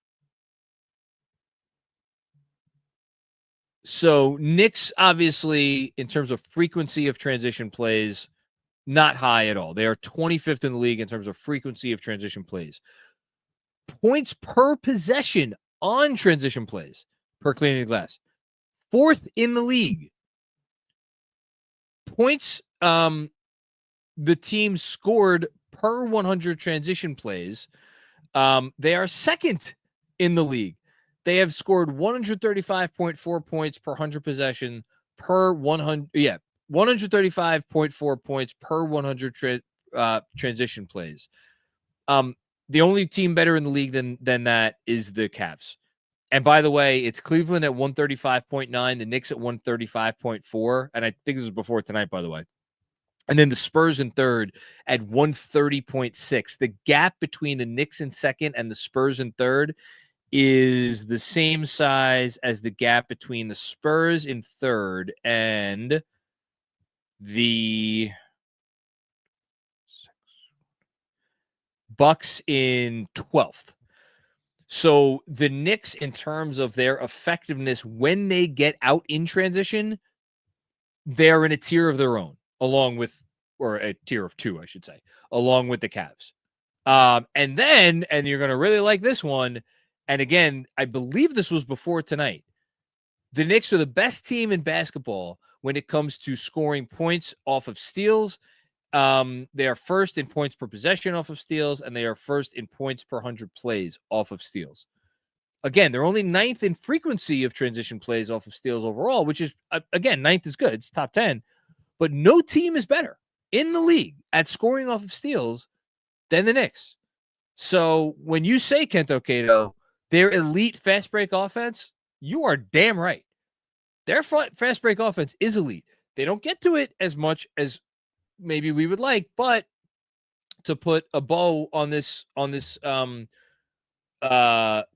so Knicks, obviously, in terms of frequency of transition plays, not high at all. They are 25th in the league in terms of frequency of transition plays. Points per possession on transition plays per cleaning the glass. 4th in the league. Points the team scored per 100 transition plays. They are 2nd in the league. They have scored 135.4 points per 100 possession per 100. Yeah, 135.4 points per 100 transition plays. The only team better in the league than that is the Cavs. And by the way, it's Cleveland at 135.9, the Knicks at 135.4. And I think this was before tonight, by the way. And then the Spurs in 3rd at 130.6. The gap between the Knicks in 2nd and the Spurs in 3rd is the same size as the gap between the Spurs in 3rd and the Bucks in 12th. So the Knicks, in terms of their effectiveness when they get out in transition, they're in a tier of their own. along with, or a tier of 2, I should say, along with the Cavs. And you're going to really like this one. And again, I believe this was before tonight. The Knicks are the best team in basketball when it comes to scoring points off of steals. They are first in points per possession off of steals, and they are first in points per 100 plays off of steals. Again, they're only 9th in frequency of transition plays off of steals overall, which is, again, 9th is good. It's top 10. But no team is better in the league at scoring off of steals than the Knicks. So when you say, Kento Cato, their elite fast break offense, you are damn right. Their fast break offense is elite. They don't get to it as much as maybe we would like, but to put a bow on this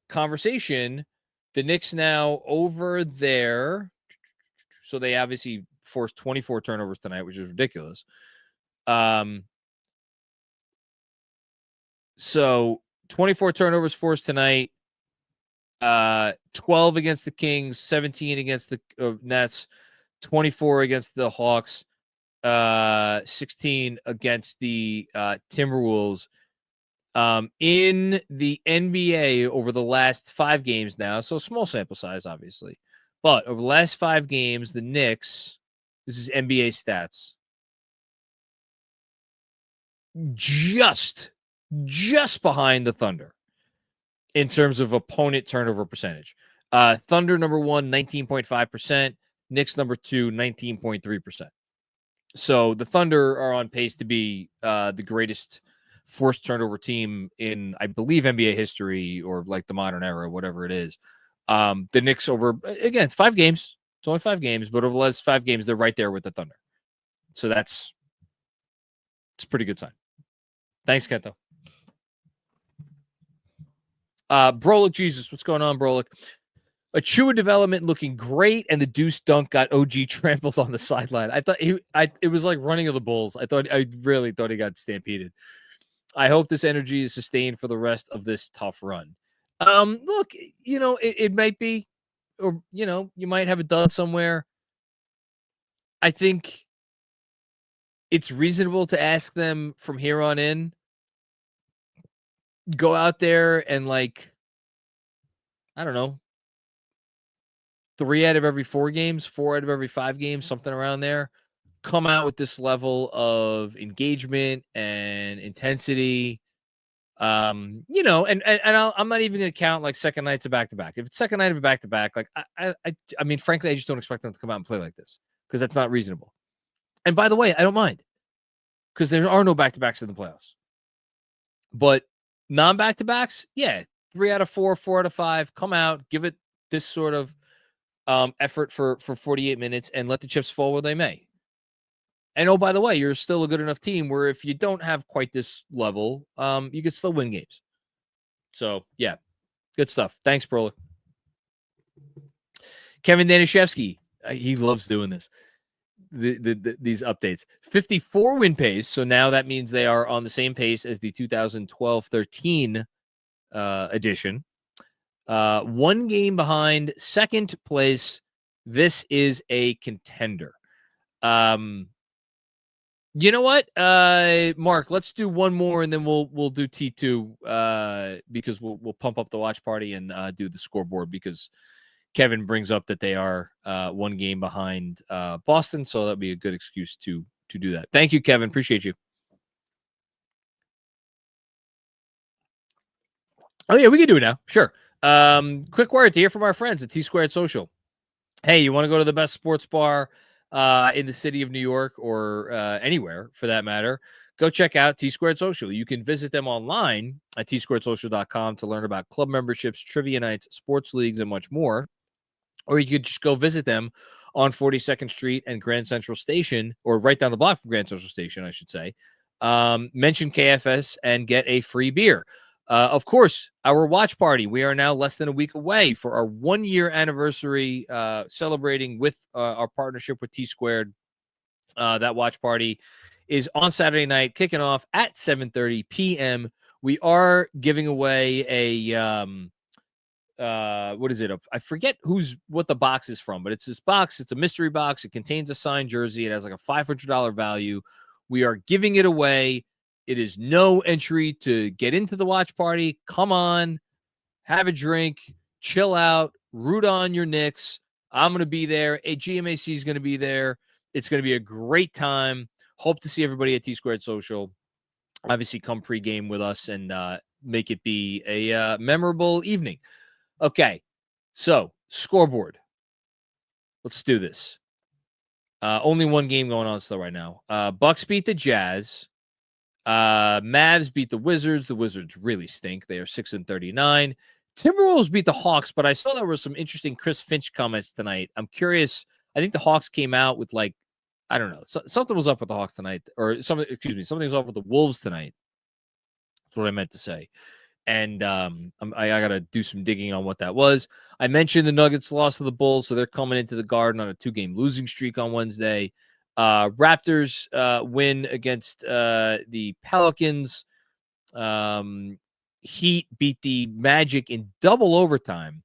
conversation, the Knicks now over there. So they obviously forced 24 turnovers tonight, which is ridiculous. So 24 turnovers forced tonight, 12 against the Kings, 17 against the Nets, 24 against the Hawks, 16 against the Timberwolves. In the NBA over the last 5 games now, so small sample size, obviously, but over the last 5 games, the Knicks, this is NBA stats, just behind the Thunder in terms of opponent turnover percentage. Thunder number 1, 19.5%. Knicks number 2, 19.3%. So the Thunder are on pace to be the greatest forced turnover team in, I believe, NBA history or like the modern era, whatever it is. The Knicks over, again, it's 5 games. It's only 5 games, but over the last 5 games, they're right there with the Thunder. So it's a pretty good sign. Thanks, Kento. Brolic Jesus, what's going on, Brolic? Achua development looking great, and the Deuce dunk got OG trampled on the sideline. I thought it was like running of the Bulls. I really thought he got stampeded. I hope this energy is sustained for the rest of this tough run. Look, it might be, or you might have a dud somewhere. I think it's reasonable to ask them from here on in, go out there and, like, I don't know, 3 out of every 4 games, 4 out of every 5 games, something around there, come out with this level of engagement and intensity. And I'm not even going to count like second nights of back-to-back. If it's second night of a back-to-back, like I mean, frankly, I just don't expect them to come out and play like this because that's not reasonable. And by the way, I don't mind because there are no back-to-backs in the playoffs. But non-back-to-backs, yeah, 3 out of 4, 4 out of 5, come out, give it this sort of effort for 48 minutes and let the chips fall where they may. And oh, by the way, you're still a good enough team where if you don't have quite this level, you can still win games. So, yeah, good stuff. Thanks, Broly. Kevin Danishevsky, he loves doing this. These updates. 54 win pace. So now that means they are on the same pace as the 2012-13 edition. 1 game behind second place. This is a contender. You know what, Mark? Let's do one more, and then we'll do T2 because we'll pump up the watch party and do the scoreboard because Kevin brings up that they are 1 game behind Boston, so that'd be a good excuse to do that. Thank you, Kevin. Appreciate you. Oh yeah, we can do it now. Sure. Quick word to hear from our friends at T-Squared Social. Hey, you want to go to the best sports bar in the city of New York or anywhere for that matter, go check out T-Squared Social. You can visit them online at tsquaredsocial.com to learn about club memberships, trivia nights, sports leagues, and much more. Or you could just go visit them on 42nd Street and Grand Central Station, or right down the block from Grand Central Station, I should say. Mention KFS and get a free beer. Of course, our watch party. We are now less than a week away for our 1-year anniversary, celebrating with our partnership with T-Squared. That watch party is on Saturday night, kicking off at 7:30 p.m. We are giving away what is it? I forget what the box is from, but it's this box. It's a mystery box. It contains a signed jersey. It has like a $500 value. We are giving it away. It is no entry to get into the watch party. Come on, have a drink, chill out, root on your Knicks. I'm going to be there. GMAC is going to be there. It's going to be a great time. Hope to see everybody at T Squared Social. Obviously, come pregame with us and make it be a memorable evening. Okay, so scoreboard. Let's do this. Only one game going on still right now. Bucks beat the Jazz. Mavs beat the Wizards. The Wizards really stink. They are 6-39. Timberwolves beat the Hawks, but I saw there were some interesting Chris Finch comments tonight. I'm curious. I think the Hawks came out with I don't know. Something was up with the Hawks tonight, or something was up with the Wolves tonight. That's what I meant to say. And I got to do some digging on what that was. I mentioned the Nuggets lost to the Bulls, so they're coming into the Garden on a 2-game losing streak on Wednesday. Raptors win against the Pelicans. Heat beat the Magic in double overtime.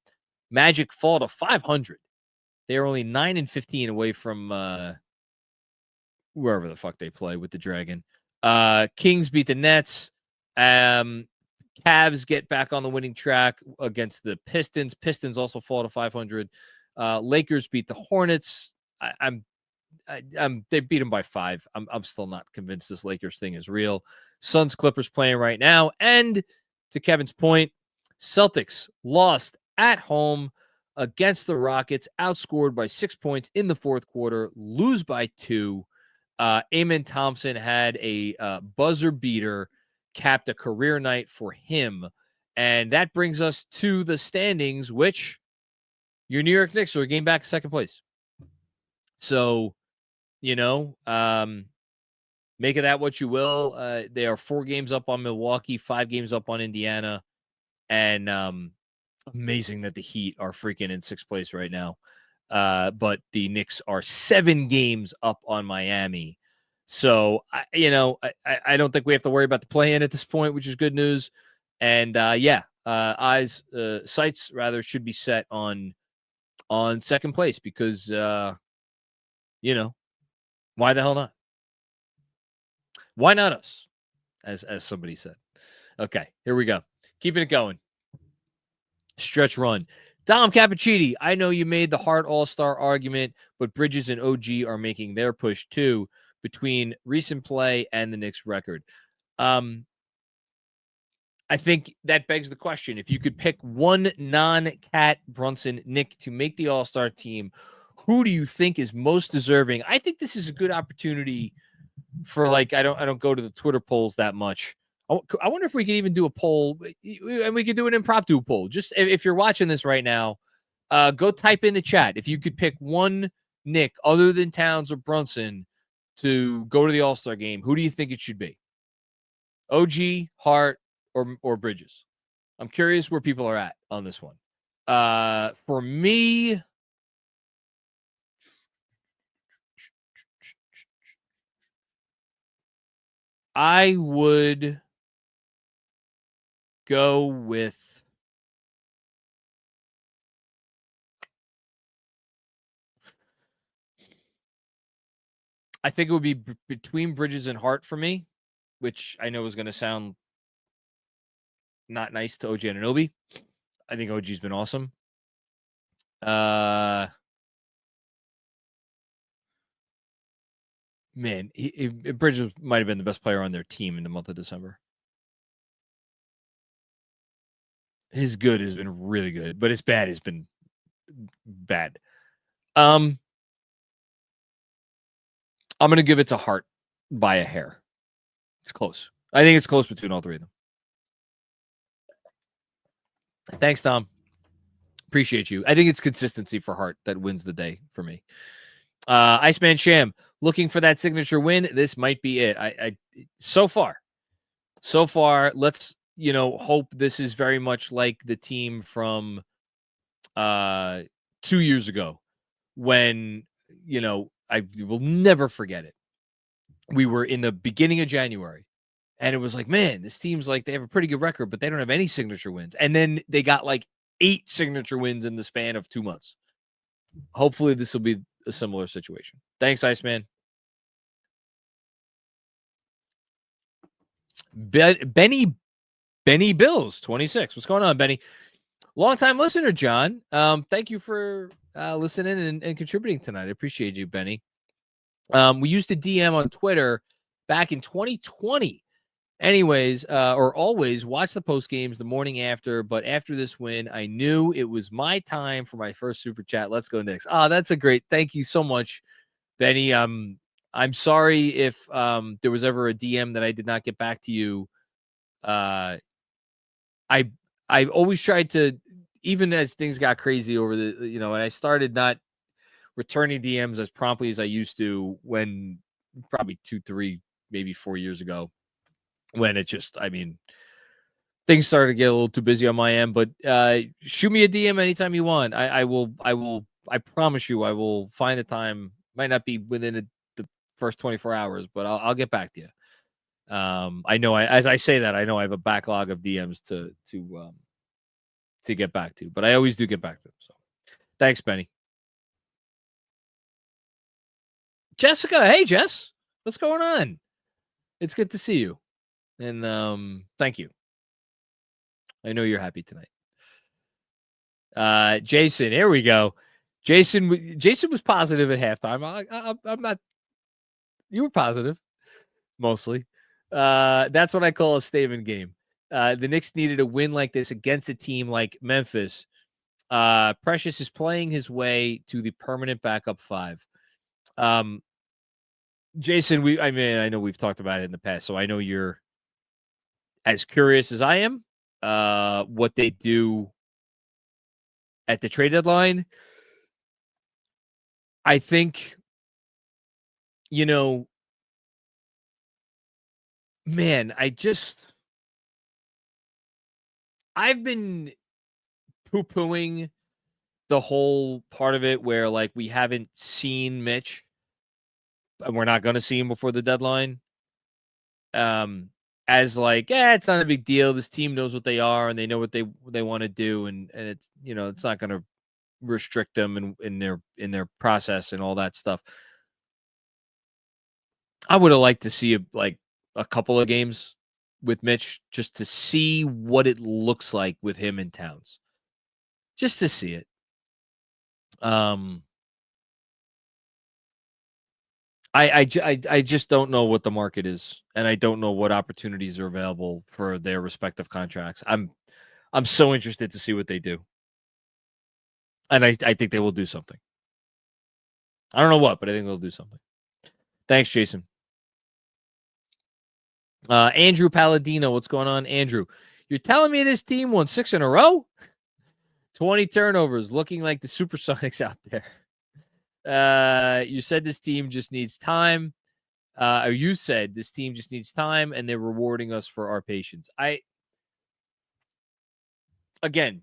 Magic fall to 500. They are only 9-15 away from wherever the fuck they play with the Dragon. Kings beat the Nets. Cavs get back on the winning track against the Pistons. Pistons also fall to 500. Lakers beat the Hornets. They beat them by 5. I'm still not convinced this Lakers thing is real. Suns Clippers playing right now. And to Kevin's point, Celtics lost at home against the Rockets, outscored by 6 points in the fourth quarter, lose by 2. Amen Thompson had a buzzer beater, capped a career night for him. And that brings us to the standings, which your New York Knicks are a game back in second place. So, make of that what you will. They are 4 games up on Milwaukee, 5 games up on Indiana. And amazing that the Heat are freaking in 6th place right now. But the Knicks are 7 games up on Miami. So, I don't think we have to worry about the play-in at this point, which is good news. And, sights rather should be set on second place because, why the hell not? Why not us, as somebody said. Okay, here we go. Keeping it going. Stretch run. Dom Cappuccini, I know you made the Hart All-Star argument, but Bridges and OG are making their push too between recent play and the Knicks record. I think that begs the question. If you could pick one non-Cat Brunson Knick to make the All-Star team, who do you think is most deserving? I think this is a good opportunity for I don't go to the Twitter polls that much. I wonder if we could even do a poll, and we could do an impromptu poll. Just if you're watching this right now, go type in the chat. If you could pick one Knick other than Towns or Brunson to go to the All-Star game, who do you think it should be? OG, Hart, or Bridges? I'm curious where people are at on this one. For me, I would go with I think it would be between Bridges and Hart for me, which I know is going to sound not nice to OG Anunoby. I think OG's been awesome. Man, Bridges might have been the best player on their team in the month of December. His good has been really good, but his bad has been bad. I'm going to give it to Hart by a hair. It's close. I think it's close between all 3 of them. Thanks, Tom. Appreciate you. I think it's consistency for Hart that wins the day for me. Iceman Sham, looking for that signature win. This might be it. I so far, let's hope this is very much like the team from 2 years ago when I will never forget it. We were in the beginning of January, and it was like, man, this team's like they have a pretty good record, but they don't have any signature wins. And then they got like 8 signature wins in the span of 2 months. Hopefully this will be a similar situation. Thanks, Iceman. Benny Bills 26. What's going on, Benny? Long-time listener, John. Thank you for listening and contributing tonight. I appreciate you, Benny. We used to DM on Twitter back in 2020. Anyways, or always watch the post games the morning after. But after this win, I knew it was my time for my first super chat. Let's go Knicks. That's a great. Thank you so much, Benny. I'm sorry if there was ever a DM that I did not get back to you. I always tried to, even as things got crazy over the, and I started not returning DMs as promptly as I used to when probably 2, 3, maybe 4 years ago, when it just, things started to get a little too busy on my end. But shoot me a DM anytime you want. I promise you, I will find the time. Might not be within the first 24 hours, but I'll get back to you. I know as I say that, I know I have a backlog of DMs to get back to, but I always do get back to them. So thanks, Benny. Jessica, hey Jess, what's going on? It's good to see you, and thank you. I know you're happy tonight. Jason, here we go. Jason was positive at halftime. I'm not. You were positive, mostly. That's what I call a statement game. The Knicks needed a win like this against a team like Memphis. Precious is playing his way to the permanent backup 5. Jason, I know we've talked about it in the past, so I know you're as curious as I am. What they do at the trade deadline. I think, man, I've been poo-pooing the whole part of it where, like, we haven't seen Mitch and we're not going to see him before the deadline. As like, it's not a big deal. This team knows what they are and they know what they want to do. And it's, it's not going to restrict them in their process and all that stuff. I would have liked to see a couple of games with Mitch just to see what it looks like with him in Towns, just to see it. I just don't know what the market is, and I don't know what opportunities are available for their respective contracts. I'm so interested to see what they do, and I think they will do something. I don't know what, but I think they'll do something. Thanks, Jason. Andrew Palladino, what's going on, Andrew? You're telling me this team won 6 in a row? 20 turnovers, looking like the Supersonics out there. You said this team just needs time. Or you said this team just needs time, and they're rewarding us for our patience. Again,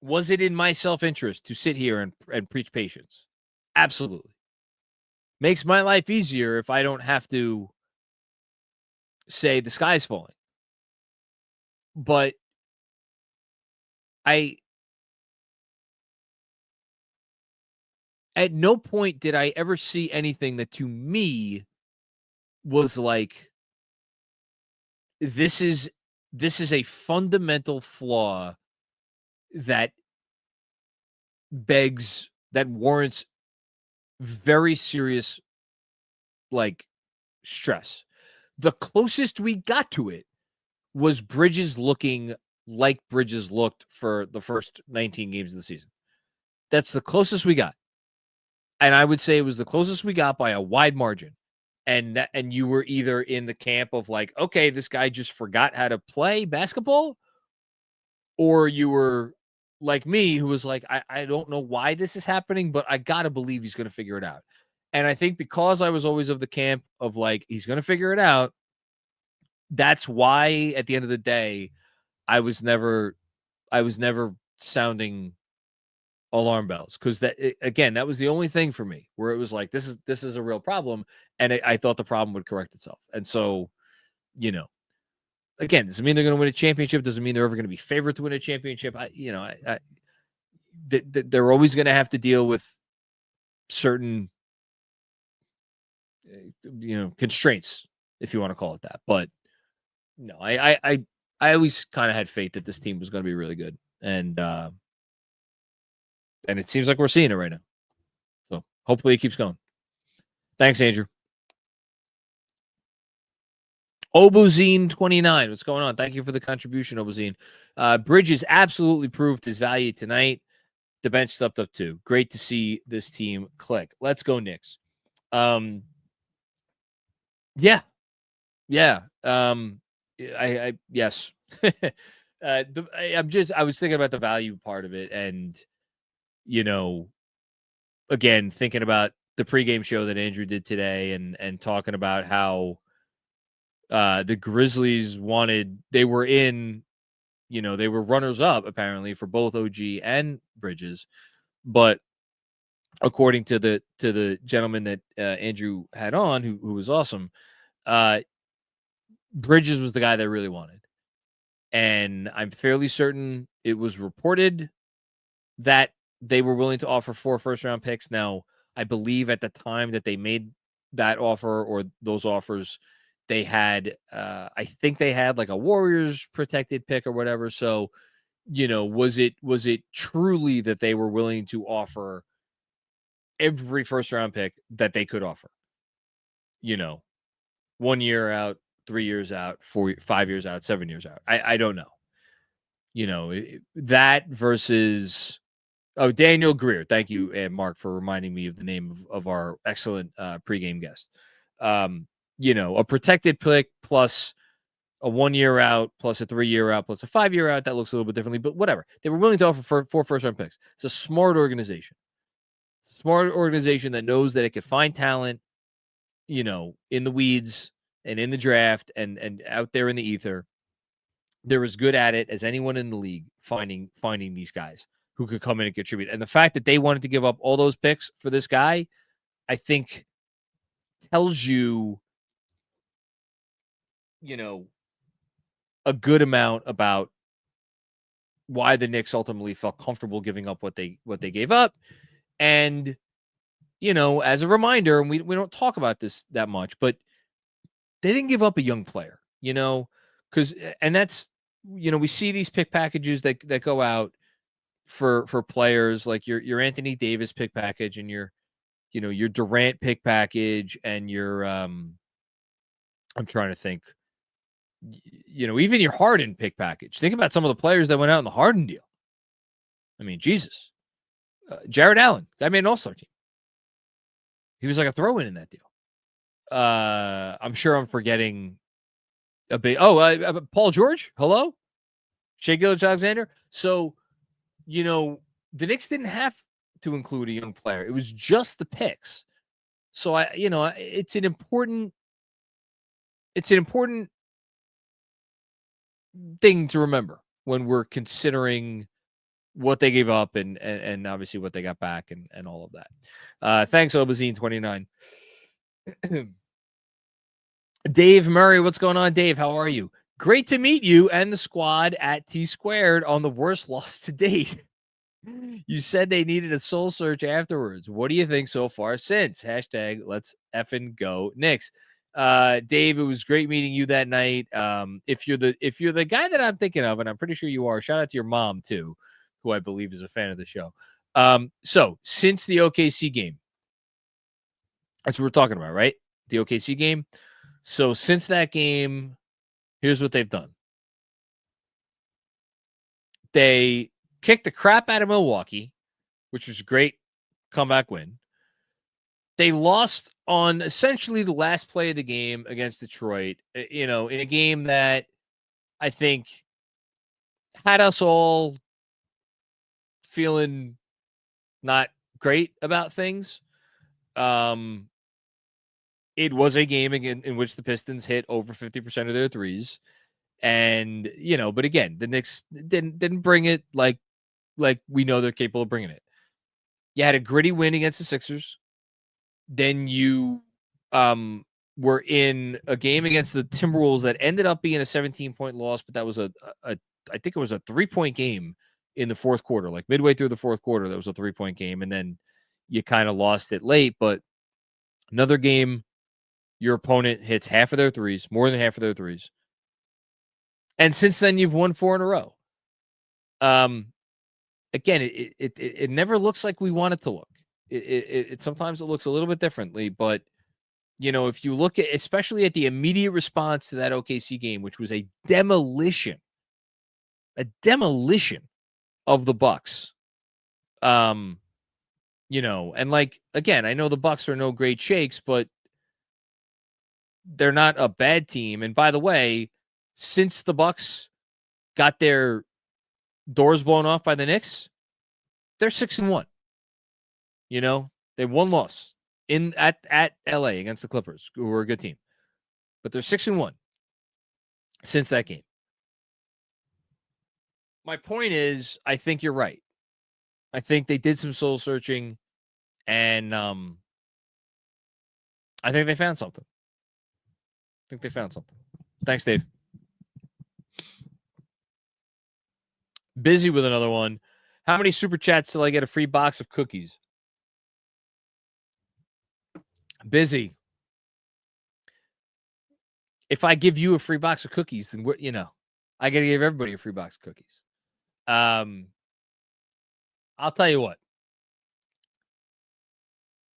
was it in my self-interest to sit here and preach patience? Absolutely. Makes my life easier if I don't have to say the sky's falling. But at no point did I ever see anything that to me was like, this is a fundamental flaw that warrants very serious, stress. The closest we got to it was Bridges looking like Bridges looked for the first 19 games of the season. That's the closest we got. And I would say it was the closest we got by a wide margin. And you were either in the camp of like, okay, this guy just forgot how to play basketball, or you were like me, who was like, I don't know why this is happening, but I got to believe he's going to figure it out. And I think because I was always of the camp of like, he's going to figure it out, that's why at the end of the day, I was never sounding alarm bells, because that was the only thing for me where it was like, this is a real problem, and I thought the problem would correct itself. And so, again, doesn't mean they're going to win a championship. Doesn't mean they're ever going to be favored to win a championship. They're always going to have to deal with certain, constraints, if you want to call it that. But no, I always kind of had faith that this team was going to be really good, and it seems like we're seeing it right now. So hopefully it keeps going. Thanks, Andrew. Obuzine29, what's going on? Thank you for the contribution, Obuzine. Bridges absolutely proved his value tonight. The bench stepped up too. Great to see this team click. Let's go, Knicks. Yeah. Yes. I was thinking about the value part of it, and again, thinking about the pregame show that Andrew did today, and talking about how the Grizzlies they were runners up apparently for both OG and Bridges, but according to the gentleman that Andrew had on, who was awesome, Bridges was the guy they really wanted. And I'm fairly certain it was reported that they were willing to offer 4 first-round picks. Now, I believe at the time that they made that offer or those offers, they had, I think they had like a Warriors protected pick or whatever. So, was it truly that they were willing to offer every first-round pick that they could offer? 1 year out, 3 years out, 5 years out, 7 years out. I don't know. That versus Daniel Greer. Thank you, Mark, for reminding me of the name of our excellent pregame guest. A protected pick plus a 1 year out, plus a 3 year out, plus a 5 year out. That looks a little bit differently, but whatever. They were willing to offer 4 first-round picks. It's a smart organization. Smart organization that knows that it can find talent, in the weeds and in the draft and out there in the ether. They're as good at it as anyone in the league finding these guys who could come in and contribute. And the fact that they wanted to give up all those picks for this guy, I think tells you, a good amount about why the Knicks ultimately felt comfortable giving up what they gave up. And, as a reminder, and we don't talk about this that much, but they didn't give up a young player, because, and that's, we see these pick packages that go out for players like your Anthony Davis pick package and your Durant pick package and your, I'm trying to think, even your Harden pick package. Think about some of the players that went out in the Harden deal. I mean, Jesus. Jared Allen, guy made an all-star team. He was like a throw-in in that deal. I'm sure I'm forgetting a big. Paul George. Hello, Shai Gilgeous-Alexander. So, the Knicks didn't have to include a young player. It was just the picks. So it's an important thing to remember when we're considering what they gave up and obviously what they got back and all of that. Thanks, Obazine29. Dave Murray, what's going on, Dave? How are you? Great to meet you and the squad at T-Squared on the worst loss to date. You said they needed a soul search afterwards. What do you think so far since? # let's effing go Knicks. Dave, it was great meeting you that night. If you're the guy that I'm thinking of, and I'm pretty sure you are, shout out to your mom too, who I believe is a fan of the show. So since the OKC game, that's what we're talking about, right? The OKC game. So since that game, here's what they've done. They kicked the crap out of Milwaukee, which was a great comeback win. They lost on essentially the last play of the game against Detroit, in a game that I think had us all feeling not great about things. It was a game in which the Pistons hit over 50% of their threes. And, but again, the Knicks didn't bring it like we know they're capable of bringing it. You had a gritty win against the Sixers. Then you were in a game against the Timberwolves that ended up being a 17-point loss, but that was I think it was a 3-point game in the fourth quarter, like midway through the fourth quarter. That was a 3-point game, and then you kind of lost it late. But another game, your opponent hits half of their threes, more than half of their threes, and since then you've won 4 in a row. Again, it never looks like we want it to look. It sometimes it looks a little bit differently, but if you look at, especially at the immediate response to that OKC game, which was a demolition of the Bucks. And like, again, I know the Bucks are no great shakes, but they're not a bad team. And by the way, since the Bucks got their doors blown off by the Knicks, they're 6-1. They have 1 loss at LA against the Clippers, who were a good team. But they're 6-1 since that game. My point is, I think you're right. I think they did some soul searching, and I think they found something. Thanks, Dave. Busy with another one. How many super chats till I get a free box of cookies? Busy. If I give you a free box of cookies, then I got to give everybody a free box of cookies. I'll tell you what.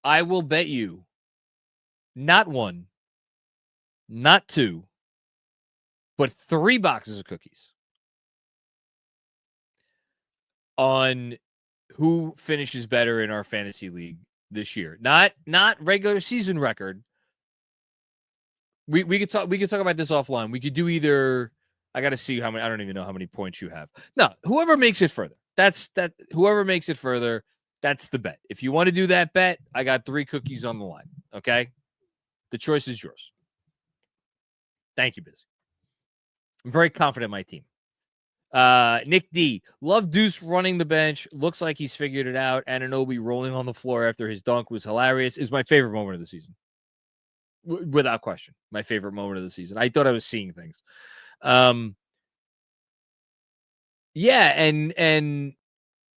I will bet you not 1, not 2, but 3 boxes of cookies on who finishes better in our fantasy league this year. Not regular season record. We could talk about this offline. We could do either. I got to see how many. I don't even know how many points you have. No, whoever makes it further. Whoever makes it further, that's the bet. If you want to do that bet, I got 3 cookies on the line. Okay? The choice is yours. Thank you, Busy. I'm very confident in my team. Nick D. Love Deuce running the bench. Looks like he's figured it out. Anunoby rolling on the floor after his dunk was hilarious. Is my favorite moment of the season. Without question. My favorite moment of the season. I thought I was seeing things. Yeah, and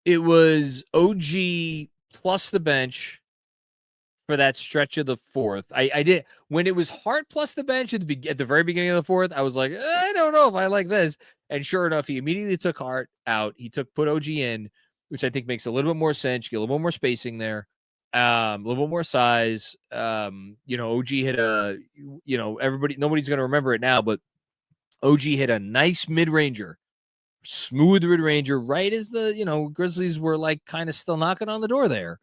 it was OG plus the bench for that stretch of the fourth. I did when it was Hart plus the bench at the very beginning of the fourth. I was like, I don't know if I like this. And sure enough, he immediately took Hart out. He put OG in, which I think makes a little bit more sense. Get a little bit more spacing there, a little bit more size. OG hit nobody's gonna remember it now, but OG hit a nice mid-ranger. Smooth mid-ranger right as the Grizzlies were like kind of still knocking on the door there.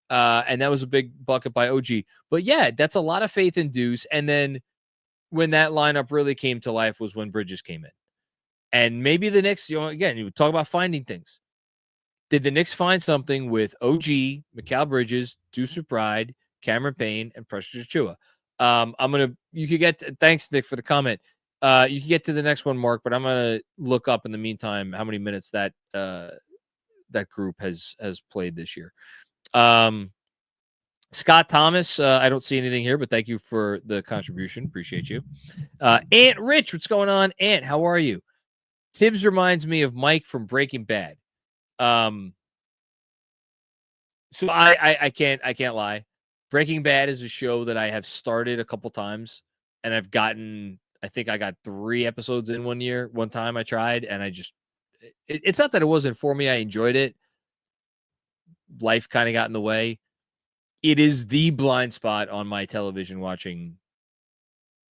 And that was a big bucket by OG. But yeah, that's a lot of faith in Deuce. And then when that lineup really came to life was when Bridges came in. And maybe the Knicks, again, you talk about finding things. Did the Knicks find something with OG, Mikal Bridges, Deuce McBride, Cameron Payne, and Precious Achiuwa? Thanks, Nick, for the comment. You can get to the next one, Mark, but I'm going to look up in the meantime how many minutes that group has played this year. Scott Thomas, I don't see anything here, but thank you for the contribution. Appreciate you. Ant Rich, what's going on? Ant, how are you? Tibbs reminds me of Mike from Breaking Bad. So I can't lie. Breaking Bad is a show that I have started a couple times, and I think I got 3 episodes in one time I tried, and it's not that it wasn't for me. I enjoyed it. Life kind of got in the way. It is the blind spot on my television watching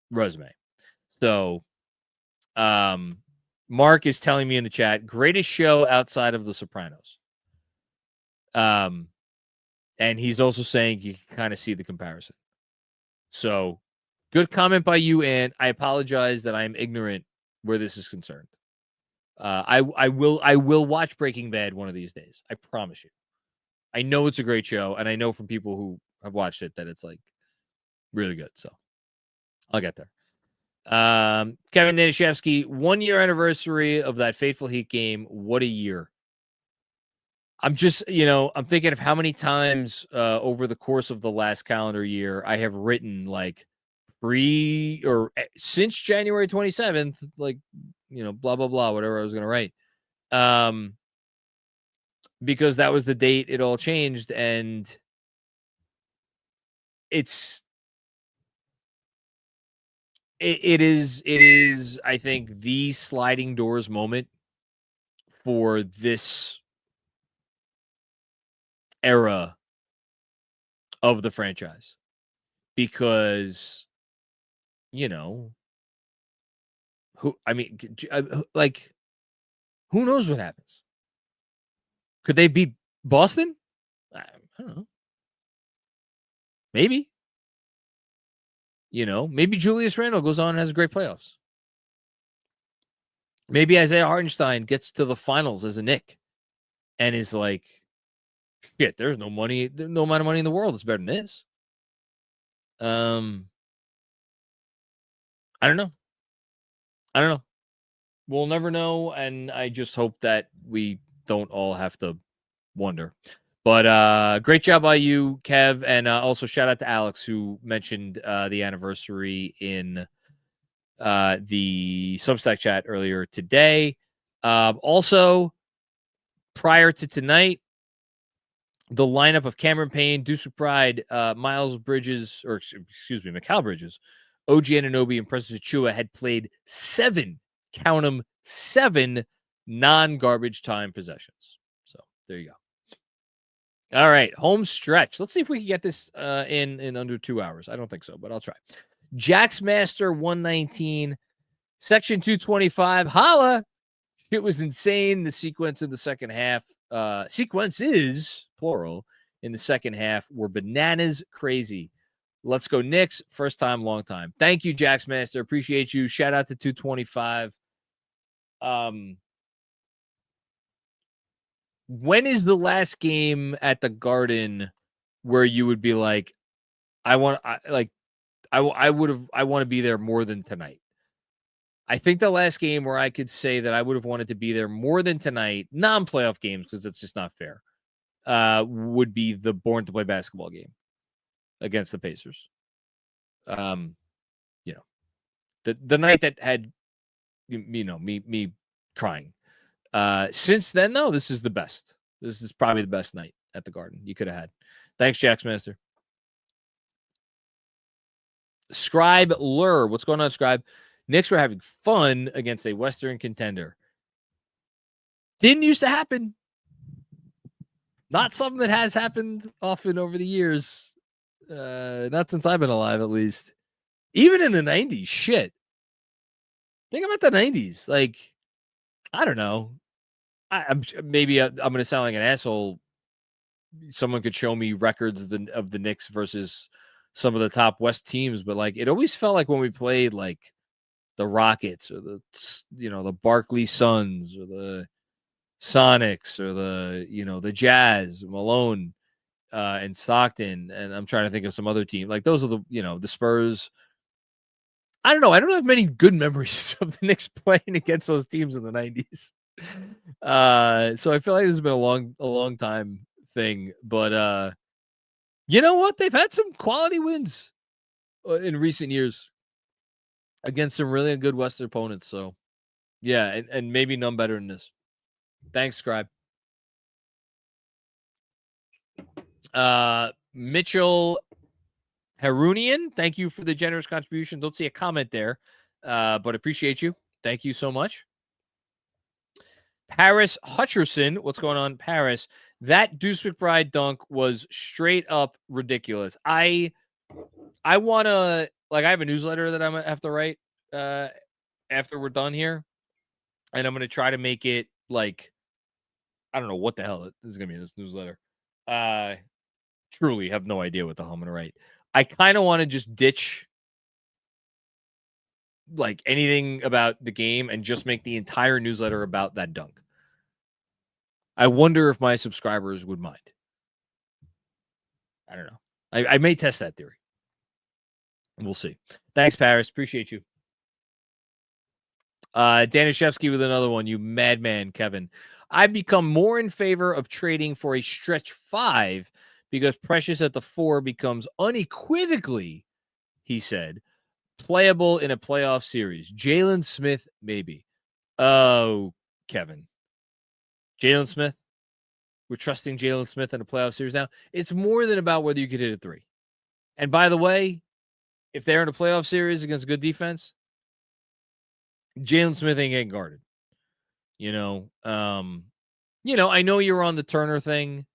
resume. So, Mark is telling me in the chat, greatest show outside of The Sopranos. And he's also saying you can kind of see the comparison. So, good comment by you, and I apologize that I'm ignorant where this is concerned. I will watch Breaking Bad one of these days. I promise you. I know it's a great show, and I know from people who have watched it that it's like really good. So I'll get there. Kevin Danishevsky, 1-year anniversary of that fateful Heat game. What a year. I'm just, I'm thinking of how many times over the course of the last calendar year I have written like since January 27th, like, blah, blah, blah, whatever I was going to write. Because that was the date it all changed. And it is, I think, the sliding doors moment for this era of the franchise, because who knows what happens? Could they beat Boston? I don't know. Maybe. Maybe Julius Randle goes on and has a great playoffs. Maybe Isaiah Hartenstein gets to the finals as a Knick and is like, shit, there's no amount of money in the world that's better than this. I don't know. We'll never know, and I just hope that we don't all have to wonder. But great job by you, Kev, and also shout out to Alex, who mentioned the anniversary in the Substack chat earlier today. Also, prior to tonight, the lineup of Cameron Payne, Deuce McBride, Mikal Bridges, OG Anunoby, and Precious Achiuwa had played 7 non-garbage time possessions. So there you go. All right, home stretch. Let's see if we can get this in under 2 hours. I don't think so, but I'll try. Jax Master 119, Section 225. Holla! It was insane. The sequence in the second half, sequences, plural, in the second half were bananas crazy. Let's go Knicks. First time, long time. Thank you, Jax Master. Appreciate you. Shout out to 225. When is the last game at the Garden where you would be like, I want to be there more than tonight? I think the last game where I could say that I would have wanted to be there more than tonight, non-playoff games, because it's just not fair, would be the Born to Play basketball game against the Pacers. The night that had, me crying. Since then, though, this is the best. This is probably the best night at the Garden you could have had. Thanks, Jax Master. Scribe Lur. What's going on, Scribe? Knicks were having fun against a Western contender. Didn't used to happen. Not something that has happened often over the years. Not since I've been alive, at least. Even in the 90s, shit. Think about the 90s. Like, I don't know. I'm going to sound like an asshole. Someone could show me records of the Knicks versus some of the top West teams, but like, it always felt like when we played like the Rockets or the Barkley Suns or the Sonics or the Jazz, Malone and Stockton, and I'm trying to think of some other team. Like, those are the Spurs. I don't know. I don't have many good memories of the Knicks playing against those teams in the 90s. So I feel like this has been a long time thing, but you know what? They've had some quality wins in recent years against some really good Western opponents. So yeah, and maybe none better than this. Thanks, Scribe. Mitchell Harunian, thank you for the generous contribution. Don't see a comment there, but appreciate you. Thank you so much. Paris Hutcherson, what's going on, Paris? That Deuce McBride dunk was straight up ridiculous. I want to, I have a newsletter that I'm going to have to write after we're done here, and I'm going to try to make it I don't know what the hell is going to be in this newsletter. Truly have no idea what the hell I'm going to write. I kind of want to just ditch anything about the game and just make the entire newsletter about that dunk. I wonder if my subscribers would mind. I don't know. I may test that theory. We'll see. Thanks, Paris. Appreciate you. Danishevsky with another one. You madman, Kevin. I've become more in favor of trading for a stretch 5 because Precious at the 4 becomes unequivocally, he said, playable in a playoff series. Jalen Smith, maybe. Oh, Kevin. Jalen Smith? We're trusting Jalen Smith in a playoff series now. It's more than about whether you could hit a three. And by the way, if they're in a playoff series against good defense, Jalen Smith ain't getting guarded. I know you're on the Turner thing,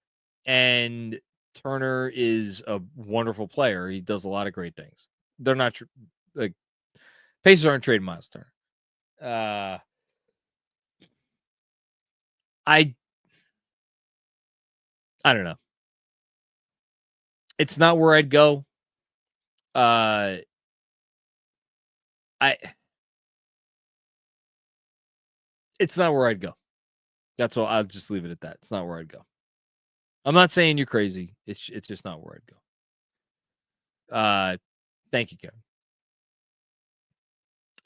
and Turner is a wonderful player. He does a lot of great things. They're not like Pacers aren't trading Miles Turner. I don't know. It's not where I'd go. It's not where I'd go. That's all. I'll just leave it at that. It's not where I'd go. I'm not saying you're crazy. It's just not where I'd go. Thank you, Kevin.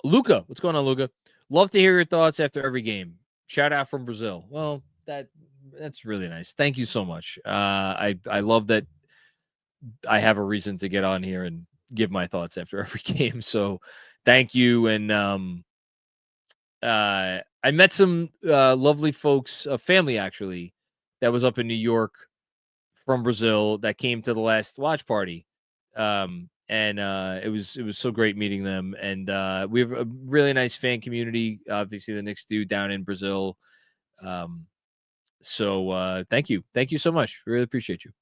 Luca, what's going on, Luca? Love to hear your thoughts after every game. Shout out from Brazil. Well, that's really nice. Thank you so much. I love that I have a reason to get on here and give my thoughts after every game. So thank you. And I met some lovely folks, a family actually, that was up in New York from Brazil that came to the last watch party. And it was so great meeting them. And we have a really nice fan community. Obviously, the Knicks do down in Brazil. So thank you. Thank you so much. Really appreciate you.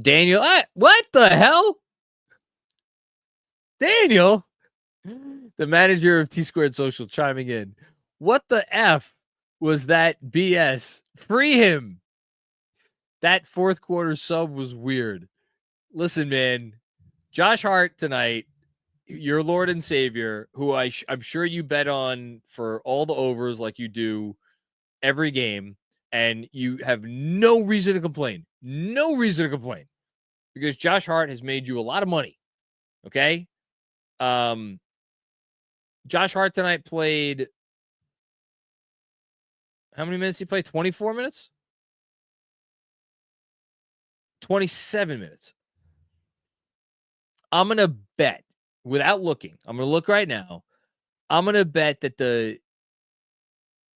Daniel, what the hell? Daniel, the manager of T Squared Social, chiming in. What the F was that BS? Free him. That fourth quarter sub was weird. Listen, man, Josh Hart tonight, your Lord and Savior, who I'm sure you bet on for all the overs like you do every game, and you have no reason to complain. No reason to complain. Because Josh Hart has made you a lot of money. Okay? Josh Hart tonight played, how many minutes did he play? 24 minutes? 27 minutes. I'm going to bet, without looking, I'm going to look right now. I'm going to bet that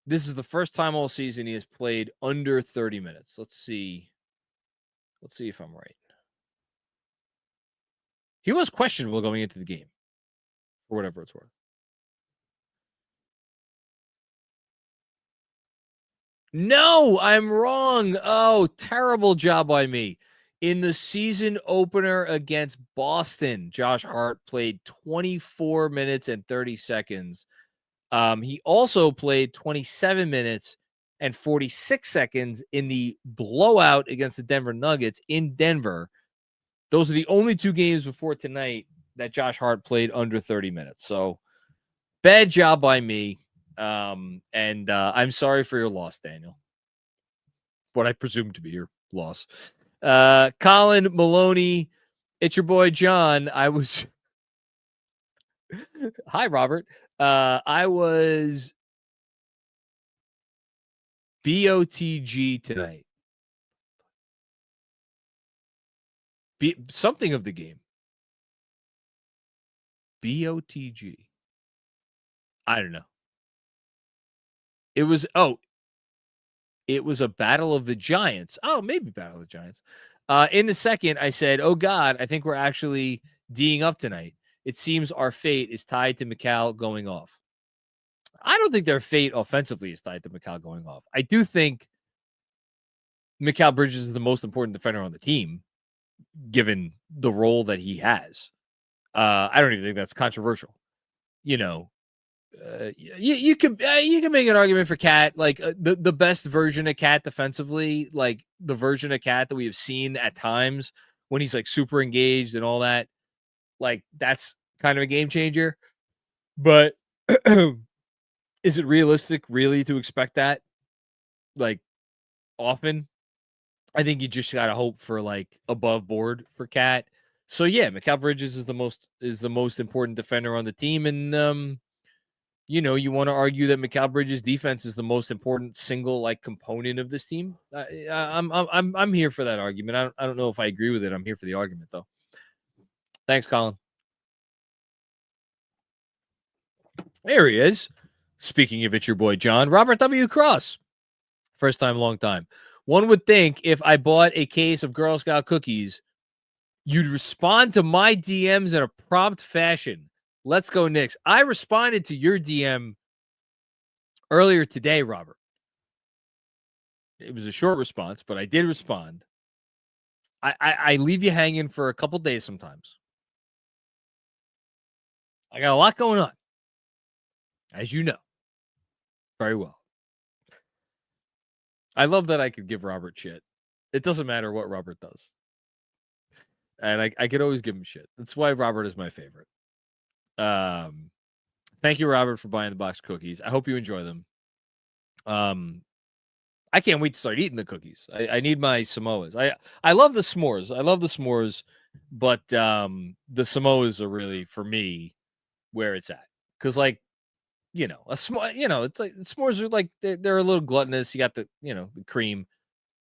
this is the first time all season he has played under 30 minutes. Let's see if I'm right. He was questionable going into the game, for whatever it's worth. No, I'm wrong. Oh, terrible job by me. In the season opener against Boston, Josh Hart played 24 minutes and 30 seconds. He also played 27 minutes and 46 seconds in the blowout against the Denver Nuggets in Denver. Those are the only two games before tonight that Josh Hart played under 30 minutes. So bad job by me. And I'm sorry for your loss, Daniel. What I presume to be your loss. Colin Maloney, it's your boy John. Hi, Robert. I was BOTG tonight. Something of the game. BOTG. I don't know. It was a Battle of the Giants. Oh, maybe Battle of the Giants. In the second, I said, oh, God, I think we're actually D'ing up tonight. It seems our fate is tied to Mikal going off. I don't think their fate offensively is tied to Mikal going off. I do think Mikal Bridges is the most important defender on the team, given the role that he has. I don't even think that's controversial. You can make an argument for Cat, like the best version of Cat defensively, like the version of Cat that we have seen at times when he's like super engaged and all that. Like that's kind of a game changer. But is it realistic really to expect that like often? I think you just gotta hope for like above board for Cat. So yeah, Mikal Bridges is the most important defender on the team, and you want to argue that Mikal Bridges' defense is the most important single component of this team. I'm here for that argument. I don't know if I agree with it. I'm here for the argument though. Thanks, Colin. There he is. Speaking of it, your boy John Robert W. Cross. First time, long time. One would think if I bought a case of Girl Scout cookies, you'd respond to my DMs in a prompt fashion. Let's go, Knicks. I responded to your DM earlier today, Robert. It was a short response, but I did respond. I leave you hanging for a couple days sometimes. I got a lot going on, as you know very well. I love that I could give Robert shit. It doesn't matter what Robert does. And I could always give him shit. That's why Robert is my favorite. Thank you, Robert, for buying the box cookies. I hope you enjoy them. I can't wait to start eating the cookies. I need my Samoas. I love the s'mores. But the Samoas are really, for me, where it's at. Because, it's like s'mores are like, they're a little gluttonous. You got the cream.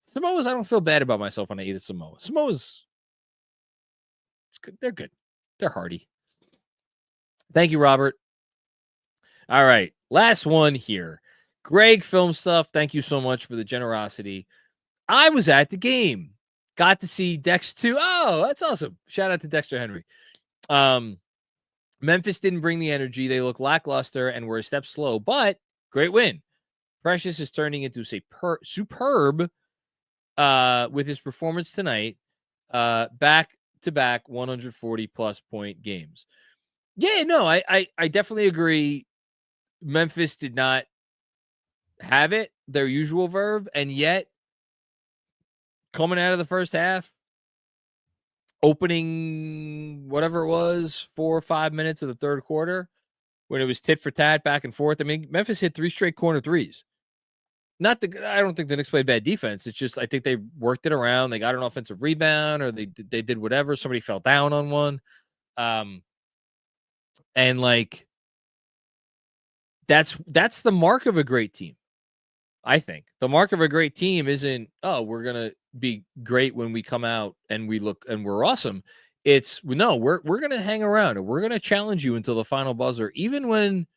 Samoas, I don't feel bad about myself when I eat a Samoa. Samoas, they're good. They're hearty. Thank you, Robert. All right. Last one here. Greg Film Stuff. Thank you so much for the generosity. I was at the game. Got to see Dex 2. Oh, that's awesome. Shout out to Dexter Henry. Memphis didn't bring the energy. They look lackluster and were a step slow, but great win. Precious is turning into superb with his performance tonight. Back-to-back 140-plus point games. Yeah, no, I definitely agree. Memphis did not have it, their usual verve, and yet coming out of the first half, opening whatever it was, 4 or 5 minutes of the third quarter, when it was tit for tat, back and forth. I mean, Memphis hit 3 straight corner threes. I don't think the Knicks played bad defense. It's just I think they worked it around. They got an offensive rebound, or they did whatever. Somebody fell down on one, and that's the mark of a great team. I think the mark of a great team isn't, oh, we're gonna be great when we come out and we look and we're awesome. It's no, we're gonna hang around and we're gonna challenge you until the final buzzer, even when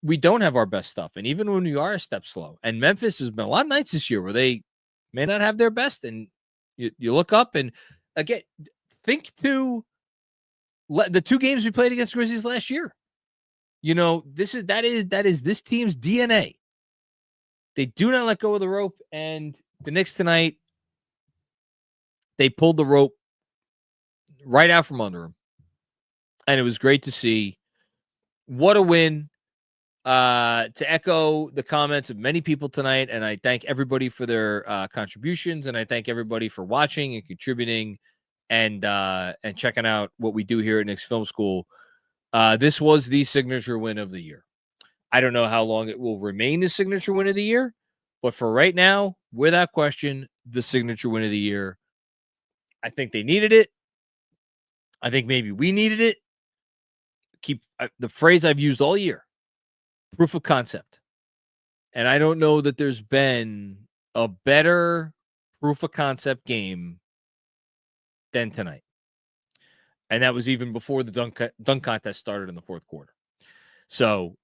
we don't have our best stuff, and even when we are a step slow. And Memphis has been a lot of nights this year where they may not have their best, and you look up and again think to the 2 games we played against Grizzlies last year. That is this team's DNA. They do not let go of the rope, and the Knicks tonight, they pulled the rope right out from under them, and it was great to see. What a win. To echo the comments of many people tonight, and I thank everybody for their contributions, and I thank everybody for watching and contributing and checking out what we do here at Knicks Film School. This was the signature win of the year. I don't know how long it will remain the signature win of the year, but for right now, without question, the signature win of the year. I think they needed it. I think maybe we needed it. Keep the phrase I've used all year, proof of concept. And I don't know that there's been a better proof of concept game than tonight. And that was even before the dunk contest started in the fourth quarter. So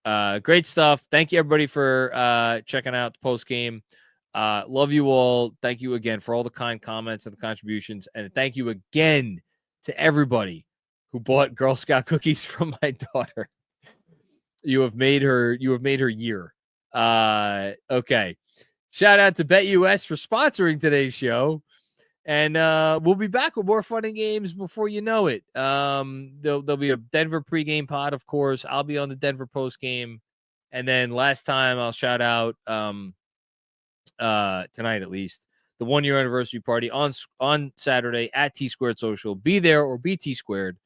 great stuff. Thank you, everybody, for checking out the post game. Love you all. Thank you again for all the kind comments and the contributions. And thank you again to everybody who bought Girl Scout cookies from my daughter. You have made her year. Okay. Shout out to BetUS for sponsoring today's show. And we'll be back with more fun and games before you know it. There'll be a Denver pregame pod, of course. I'll be on the Denver postgame. And then last time I'll shout out tonight at least the 1-year anniversary party on Saturday at T Squared Social. Be there or be T Squared.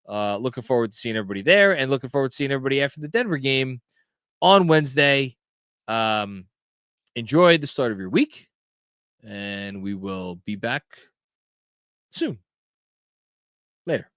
Looking forward to seeing everybody there, and looking forward to seeing everybody after the Denver game on Wednesday. Enjoy the start of your week, and we will be back soon. Later.